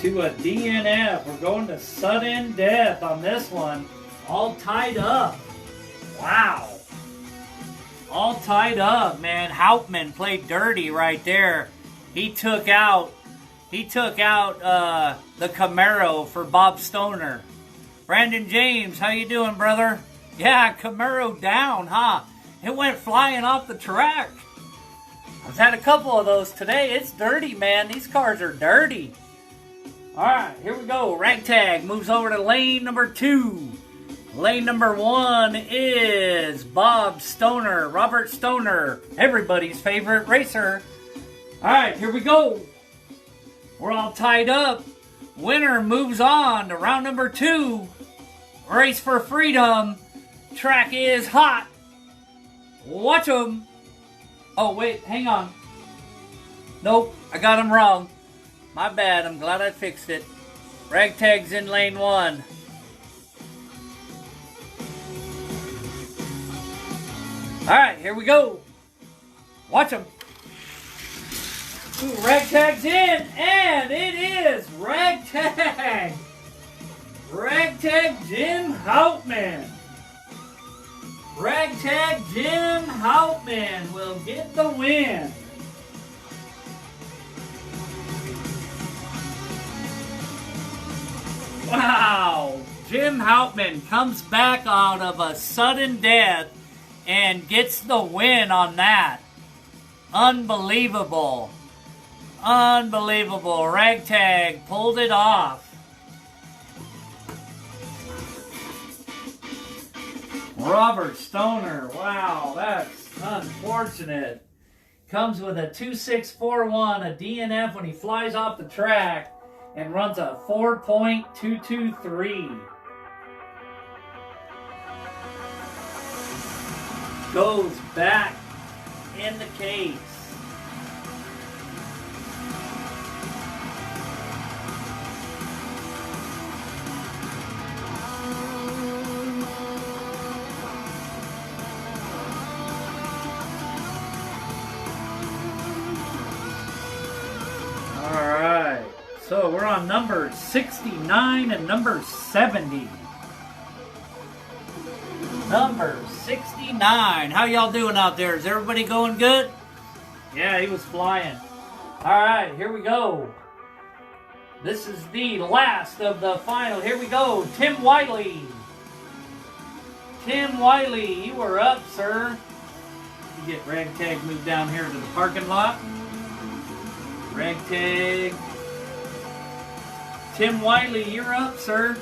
To a DNF. We're going to sudden death on this one. All tied up. Wow. All tied up, man. Hauptmann played dirty right there. He took out the Camaro for Bob Stoner. Brandon James, how you doing, brother? Yeah, Camaro down, huh? It went flying off the track. I've had a couple of those today. It's dirty, man. These cars are dirty. All right, here we go. Ragtag moves over to lane number 2. Lane number 1 is Bob Stoner, Robert Stoner, everybody's favorite racer. All right, here we go. We're all tied up. Winner moves on to round number 2. Race for freedom. Track is hot. Watch them. Oh, wait, hang on. Nope, I got them wrong. My bad, I'm glad I fixed it. Ragtag's in lane 1. Alright, here we go. Watch them. Ooh, Ragtag's in, and it is Ragtag. Ragtag Jim Hauptmann. Ragtag Jim Hauptmann will get the win. Wow! Jim Hauptmann comes back out of a sudden death and gets the win on that. Unbelievable. Unbelievable. Ragtag pulled it off. Robert Stoner. Wow, that's unfortunate. Comes with a 2.641, a DNF when he flies off the track, and runs a 4.223. Goes back in the case. Alright, so we're on number 69 and number 70. Number 69. How y'all doing out there? Is everybody going good? Yeah, he was flying. Alright, here we go. This is the last of the final. Here we go. Tim Wiley. Tim Wiley, you are up, sir. You get Ragtag moved down here to the parking lot. Ragtag. Tim Wiley, you're up, sir.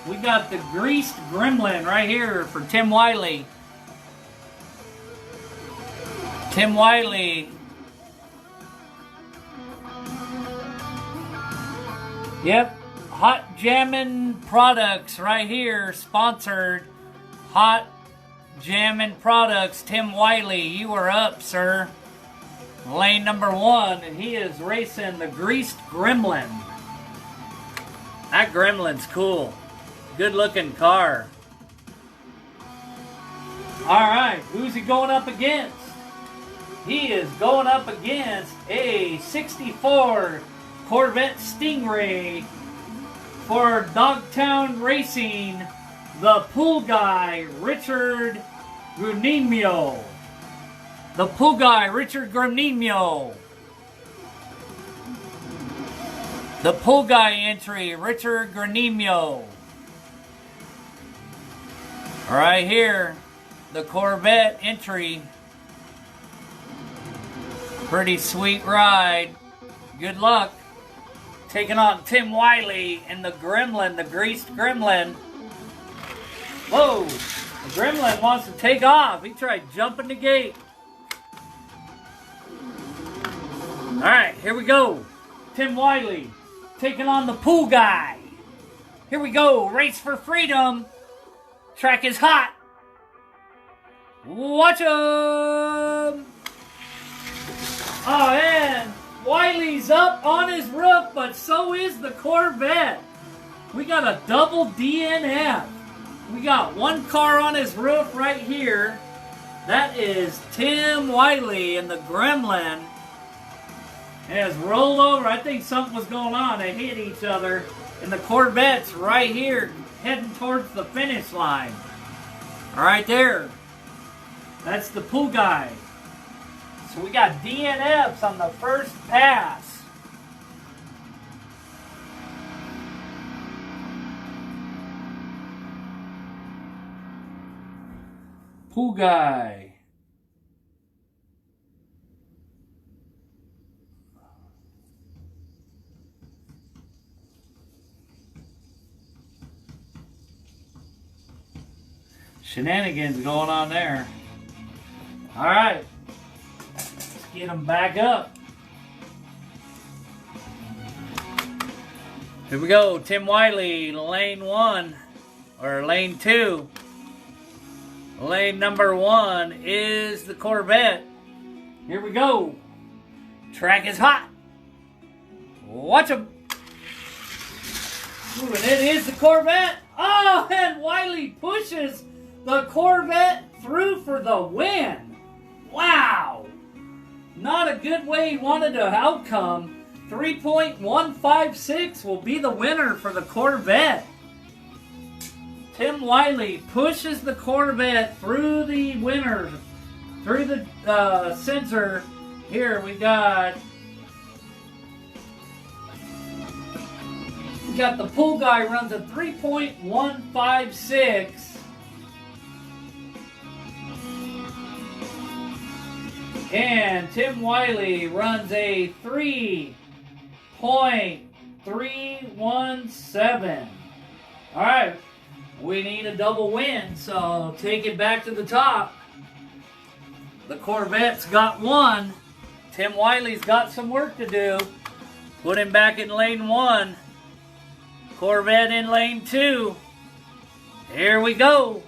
We got the greased gremlin right here for Tim Wiley. Tim Wiley. Yep. Hot Jammin' Products right here. Sponsored. Hot Jammin' Products. Tim Wiley, you are up, sir. Lane number 1, and he is racing the greased gremlin. That gremlin's cool. Good looking car. Alright, who's he going up against? He is going up against a 64 Corvette Stingray for Dogtown Racing, the pool guy, Richard Grunimio. The pool guy, Richard Grunimio. The pool guy entry, Richard Grunimio. Right here, the Corvette entry. Pretty sweet ride. Good luck. Taking on Tim Wiley and the gremlin, the greased gremlin. Whoa, the gremlin wants to take off. He tried jumping the gate. Alright, here we go. Tim Wiley taking on the pool guy. Here we go. Race for freedom. Track is hot. Watch him. Oh, and Wiley's up on his roof, but so is the Corvette. We got a double DNF. We got one car on his roof right here. That is Tim Wiley and the Gremlin. It has rolled over. I think something was going on. They hit each other. And the Corvette's right here heading towards the finish line. Right there. That's the pool guy. So we got DNFs on the first pass. Pool guy. Shenanigans going on there. All right. Let's get them back up. Here we go. Tim Wiley, lane 1 or lane 2. Lane number 1 is the Corvette. Here we go. Track is hot. Watch them. Ooh, and it is the Corvette. Oh, and Wiley pushes the Corvette through for the win. Wow. Not a good way he wanted the outcome. 3.156 will be the winner for the Corvette. Tim Wiley pushes the Corvette through the winner, through the sensor. Here we got the pool guy runs a 3.156. And Tim Wiley runs a 3.317. All right, we need a double win, so take it back to the top. The Corvette's got 1. Tim Wiley's got some work to do. Put him back in lane 1. Corvette in lane 2. Here we go.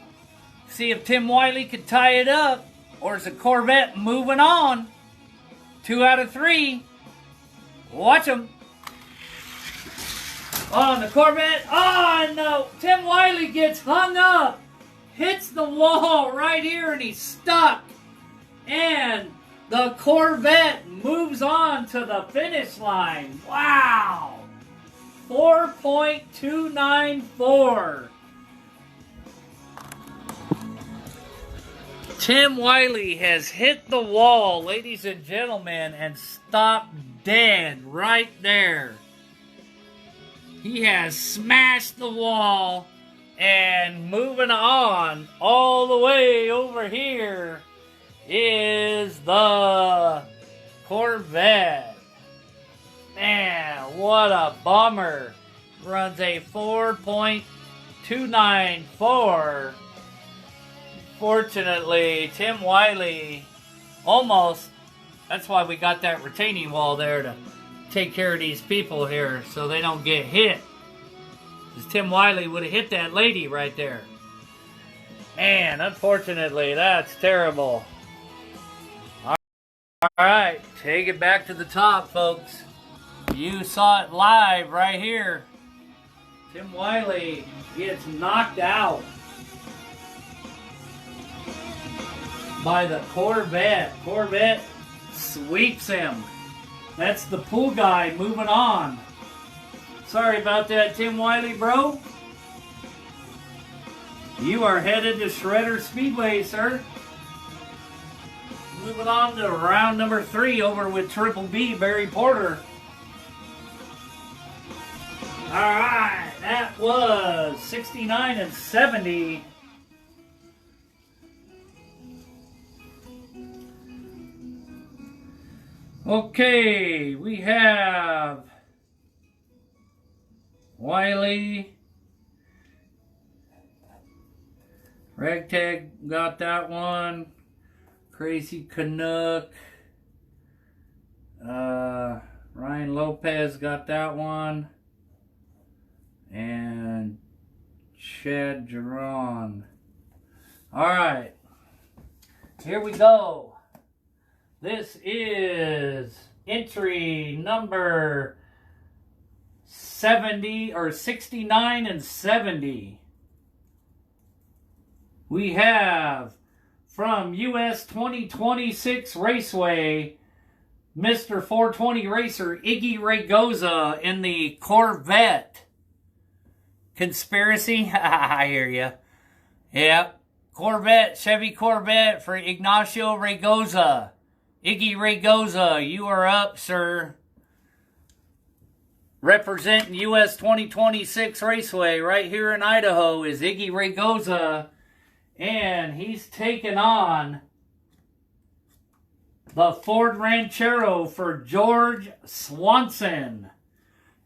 See if Tim Wiley can tie it up. Or is the Corvette moving on? 2 out of 3. Watch him. Oh, and the Corvette. Oh, no. Tim Wiley gets hung up. Hits the wall right here, and he's stuck. And the Corvette moves on to the finish line. Wow. 4.294. Tim Wiley has hit the wall, ladies and gentlemen, and stopped dead right there. He has smashed the wall, and moving on all the way over here is the Corvette. Man, what a bummer. Runs a 4.294. 294. Fortunately, Tim Wiley almost, that's why we got that retaining wall there to take care of these people here so they don't get hit. Because Tim Wiley would have hit that lady right there. Man, unfortunately, that's terrible. Alright, take it back to the top, folks. You saw it live right here. Tim Wiley gets knocked out by the Corvette. Corvette sweeps him. That's the pool guy moving on. Sorry about that, Tim Wiley, bro. You are headed to Shredder Speedway, sir. Moving on to round number 3 over with Triple B, Barry Porter. Alright, that was 69 and 70. Okay, we have Wiley. Ragtag got that one. Crazy Canuck. Ryan Lopez got that one. And Chad Geron. Alright. Here we go. This is entry number 70 or 69 and 70. We have from US 2026 Raceway, Mr. 420 racer Iggy Raygoza in the Corvette. Conspiracy? I hear ya. Yep. Corvette, Chevy Corvette for Ignacio Raygoza. Iggy Raygoza, you are up, sir. Representing US 2026 Raceway right here in Idaho is Iggy Raygoza. And he's taking on the Ford Ranchero for George Swanson.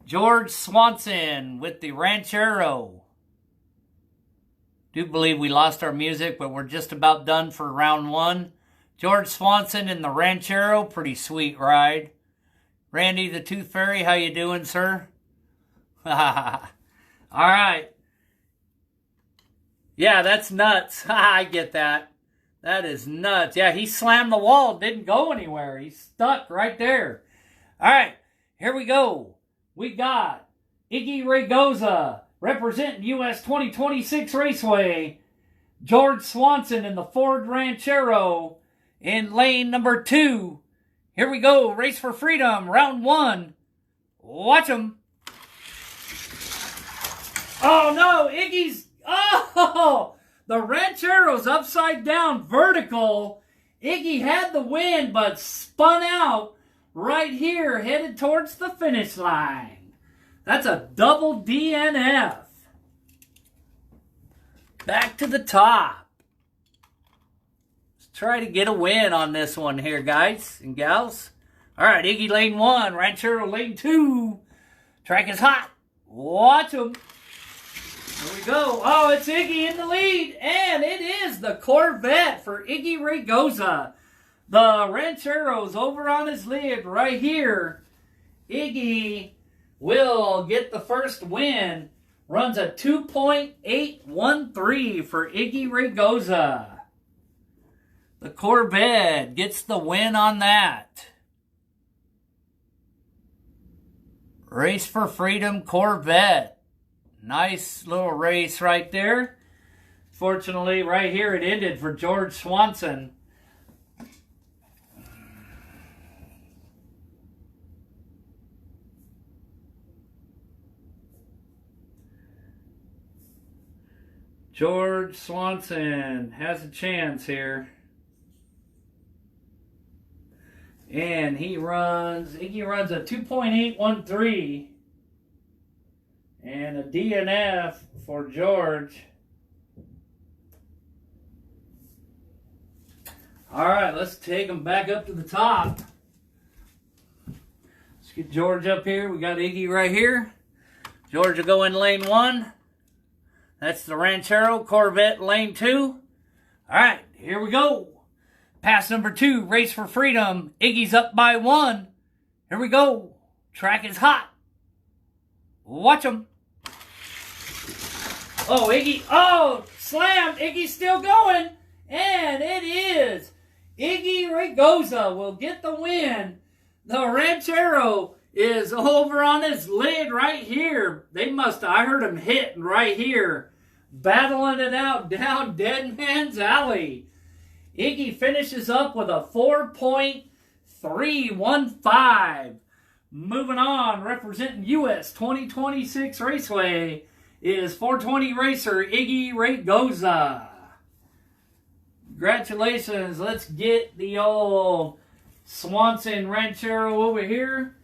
George Swanson with the Ranchero. Do believe we lost our music, but we're just about done for round 1. George Swanson in the Ranchero, pretty sweet ride. Randy the Tooth Fairy, how you doing, sir? All right. Yeah, that's nuts. I get that. That is nuts. Yeah, he slammed the wall. Didn't go anywhere. He's stuck right there. All right, here we go. We got Iggy Raygoza representing US 2026 Raceway. George Swanson in the Ford Ranchero in lane number 2. Here we go. Race for Freedom, round 1. Watch him. Oh, no. Iggy's... Oh! The Ranchero's upside down vertical. Iggy had the win, but spun out right here, headed towards the finish line. That's a double DNF. Back to the top. Let's try to get a win on this one here, guys and gals. All right, Iggy lane 1, Ranchero lane 2. Track is hot. Watch them. Here we go. Oh, it's Iggy in the lead. And it is the Corvette for Iggy Raygoza. The Ranchero's over on his lid right here. Iggy will get the first win. Runs a 2.813 for Iggy Raygoza. The Corvette gets the win on that. Race for Freedom Corvette. Nice little race right there. Fortunately, right here it ended for George Swanson. George Swanson has a chance here. And Iggy runs a 2.813. And a DNF for George. All right, let's take him back up to the top. Let's get George up here. We got Iggy right here. George will go in lane 1. That's the Ranchero Corvette lane 2. All right, here we go. Pass number 2, Race for Freedom. Iggy's up by 1. Here we go. Track is hot. Watch him. Oh, Iggy. Oh, slam. Iggy's still going. And it is. Iggy Ragoza will get the win. The Ranchero is over on his lid right here. I heard him hitting right here. Battling it out down Dead Man's Alley. Iggy finishes up with a 4.315. Moving on, representing US 2026 Raceway is 420 racer Iggy Ragoza. Congratulations. Let's get the old Swanson Ranchero over here.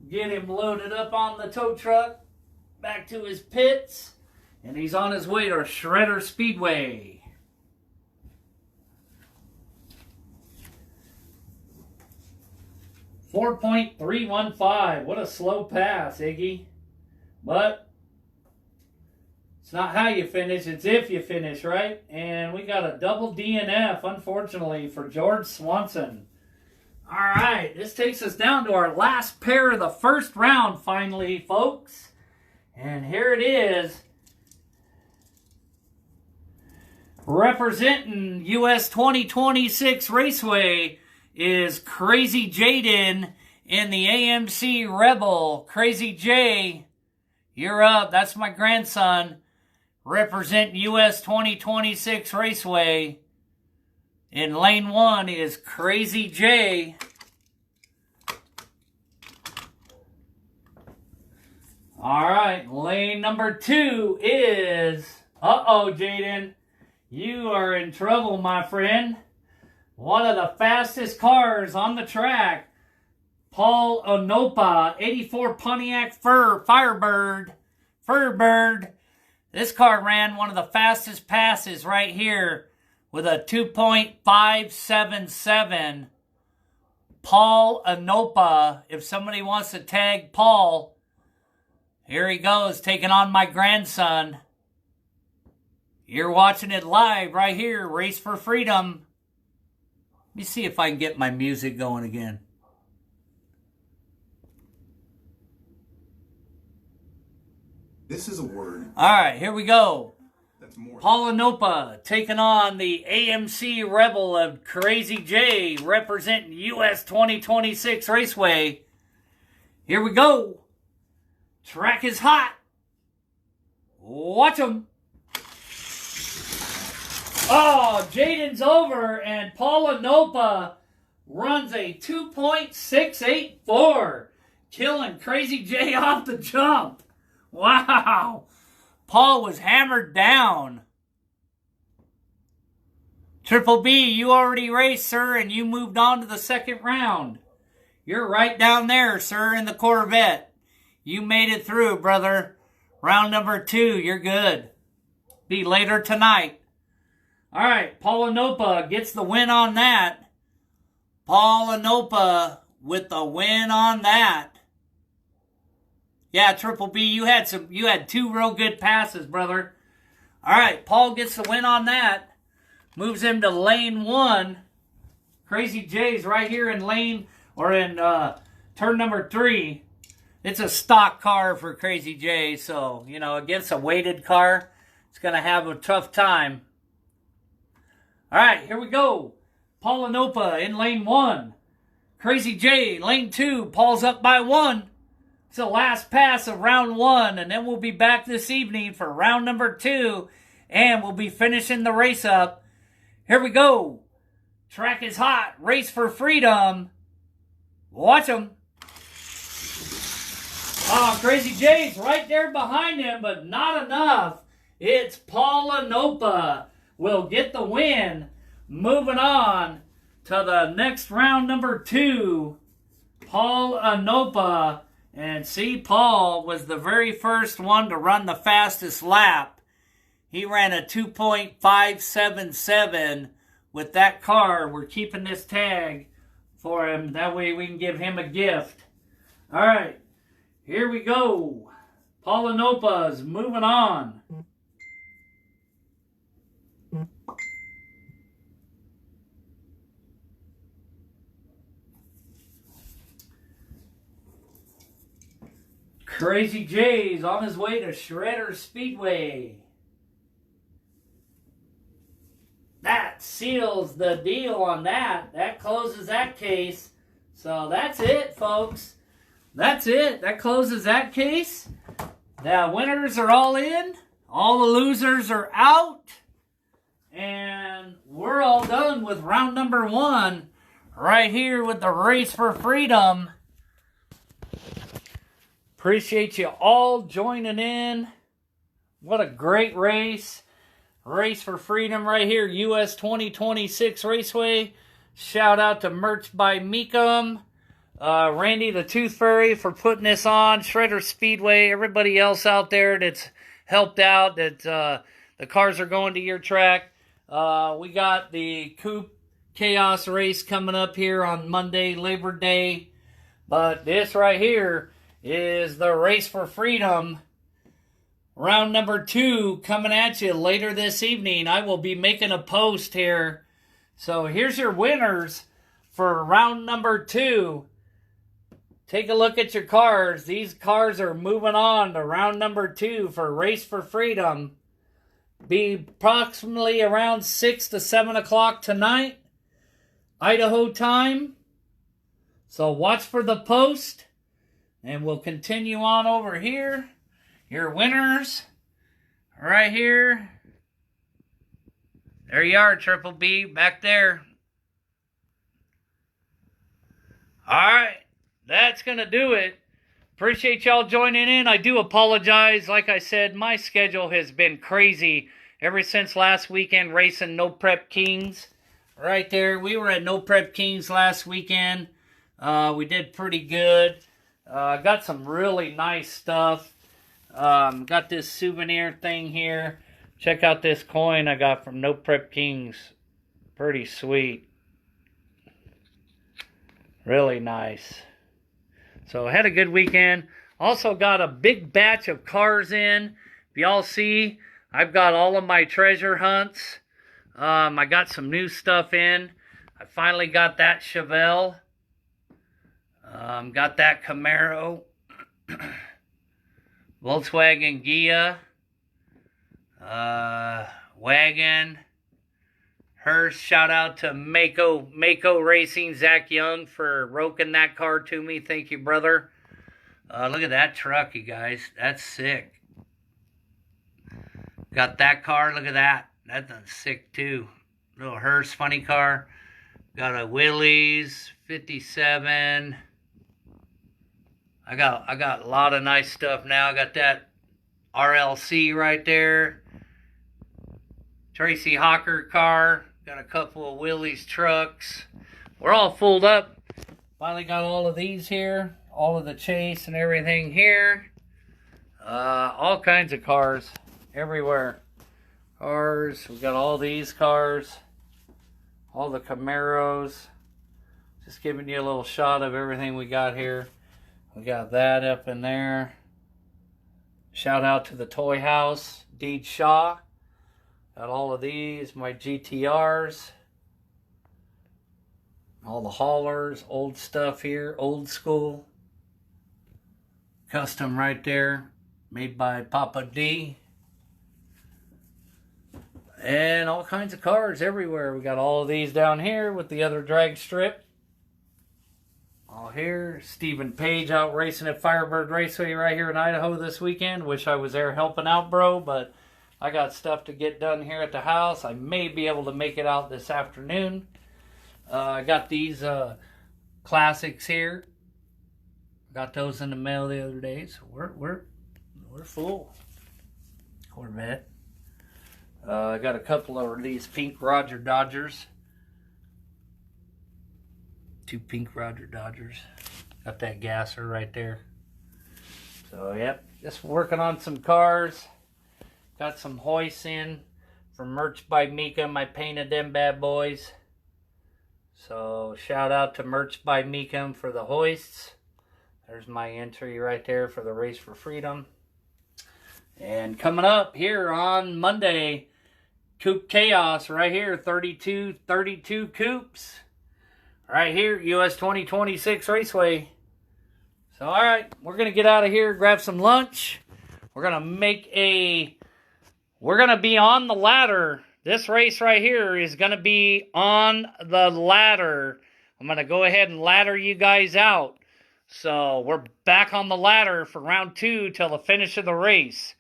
Get him loaded up on the tow truck. Back to his pits. And he's on his way to Shredder Speedway. .315. What a slow pass, Iggy. But it's not how you finish, it's if you finish, right? And we got a double DNF, unfortunately, for George Swanson. All right, this takes us down to our last pair of the first round, finally, folks. And here it is. Representing US 2026 Raceway is Crazy Jaden in the AMC Rebel. Crazy J, you're up. That's my grandson. Representing US 2026 Raceway. In lane 1 is Crazy J. All right, lane number 2 is... Uh-oh, Jaden. You are in trouble, my friend. One of the fastest cars on the track, Paul Onopa, 84 Pontiac Firebird. This car ran one of the fastest passes right here with a 2.577. Paul Onopa. If somebody wants to tag Paul, here he goes, taking on my grandson. You're watching it live right here, Race for Freedom. Let me see if I can get my music going again. This is a word. All right, here we go. That's more. Paul Onopa taking on the AMC Rebel of Crazy J, representing US 2026 Raceway. Here we go. Track is hot. Watch them. Oh, Jaden's over, and Paul Onopa runs a 2.684, killing Crazy J off the jump. Wow. Paul was hammered down. Triple B, you already raced, sir, and you moved on to the second round. You're right down there, sir, in the Corvette. You made it through, brother. Round number 2, you're good. Be later tonight. All right, Paul Onopa gets the win on that. Paul Onopa with the win on that. Yeah, Triple B, you had 2 real good passes, brother. All right, Paul gets the win on that. Moves him to lane 1. Crazy J's right here in turn number 3. It's a stock car for Crazy J, so, against a weighted car, it's going to have a tough time. All right, here we go. Paul Onopa in lane 1. Crazy J, lane 2. Paul's up by 1. It's the last pass of round 1, and then we'll be back this evening for round number 2, and we'll be finishing the race up. Here we go. Track is hot. Race for Freedom. Watch them. Oh, Crazy J's right there behind him, but not enough. It's Paul Onopa will get the win. Moving on to the next round number 2. Paul Onopa. And see, Paul was the very first one to run the fastest lap. He ran a 2.577 with that car. We're keeping this tag for him. That way we can give him a gift. All right, here we go. Paul Onopa's moving on. Crazy J's on his way to Shredder Speedway. That seals the deal on that. That closes that case. So that's it, folks. That's it. That closes that case. The winners are all in. All the losers are out. And we're all done with round number 1 right here with the Race for Freedom. Appreciate you all joining in. What a great race. Race for Freedom right here. US 2026 Raceway. Shout out to Merch by Meekum. Randy the Tooth Fairy for putting this on. Shredder Speedway. Everybody else out there that's helped out. That the cars are going to your track. We got the Coupe Chaos race coming up here on Monday, Labor Day. But this right here is the Race for Freedom. Round number 2 coming at you later this evening. I will be making a post here. So here's your winners for round number 2. Take a look at your cars. These cars are moving on to round number 2 for Race for Freedom. Be approximately around 6 to 7 o'clock tonight, Idaho time. So watch for the post, and we'll continue on over here. Your winners, right here. There you are, Triple B, back there. All right, that's going to do it. Appreciate y'all joining in. I do apologize. Like I said, my schedule has been crazy ever since last weekend racing No Prep Kings. Right there, we were at No Prep Kings last weekend. We did pretty good. Got some really nice stuff. Got this souvenir thing here. Check out this coin I got from No Prep Kings. Pretty sweet. Really nice. So I had a good weekend. Also got a big batch of cars in. If y'all see, I've got all of my treasure hunts. I got some new stuff in. I finally got that Chevelle. Got that Camaro. Volkswagen Gia. Wagon. Hearst. Shout out to Mako Racing, Zach Young, for roking that car to me. Thank you, brother. Look at that truck, you guys. That's sick. Got that car. Look at that. That's sick, too. Little Hearst funny car. Got a Willys 57. I got a lot of nice stuff now. I got that RLC right there. Tracy Hawker car. Got a couple of Willys trucks. We're all full up. Finally got all of these here. All of the Chase and everything here. All kinds of cars everywhere. Cars. We got all these cars. All the Camaros. Just giving you a little shot of everything we got here. We got that up in there. Shout out to the Toy House, Deed Shaw. Got all of these, my GTRs. All the haulers, old stuff here, old school. Custom right there, made by Papa D. And all kinds of cars everywhere. We got all of these down here with the other drag strip. All here. Stephen Page out racing at Firebird Raceway right here in Idaho this weekend. Wish I was there helping out, bro, but I got stuff to get done here at the house. I may be able to make it out this afternoon. I got these classics here. Got those in the mail the other day, so we're full. Corvette. I got a couple of these pink Roger Dodgers. 2 pink Roger Dodgers. Got that gasser right there. So, yep. Just working on some cars. Got some hoists in from Merch by Meekum. I painted them bad boys. So, shout out to Merch by Meekum for the hoists. There's my entry right there for the Race for Freedom. And coming up here on Monday, Coupe Chaos right here. 32 coupes. Right here, US 2026 Raceway. So, all right, we're going to get out of here, grab some lunch. We're going to be on the ladder. This race right here is going to be on the ladder. I'm going to go ahead and ladder you guys out. So, we're back on the ladder for round 2 till the finish of the race.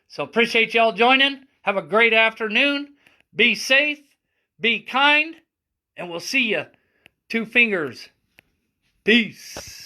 So, appreciate y'all joining. Have a great afternoon. Be safe. Be kind. And we'll see you. 2 fingers. Peace.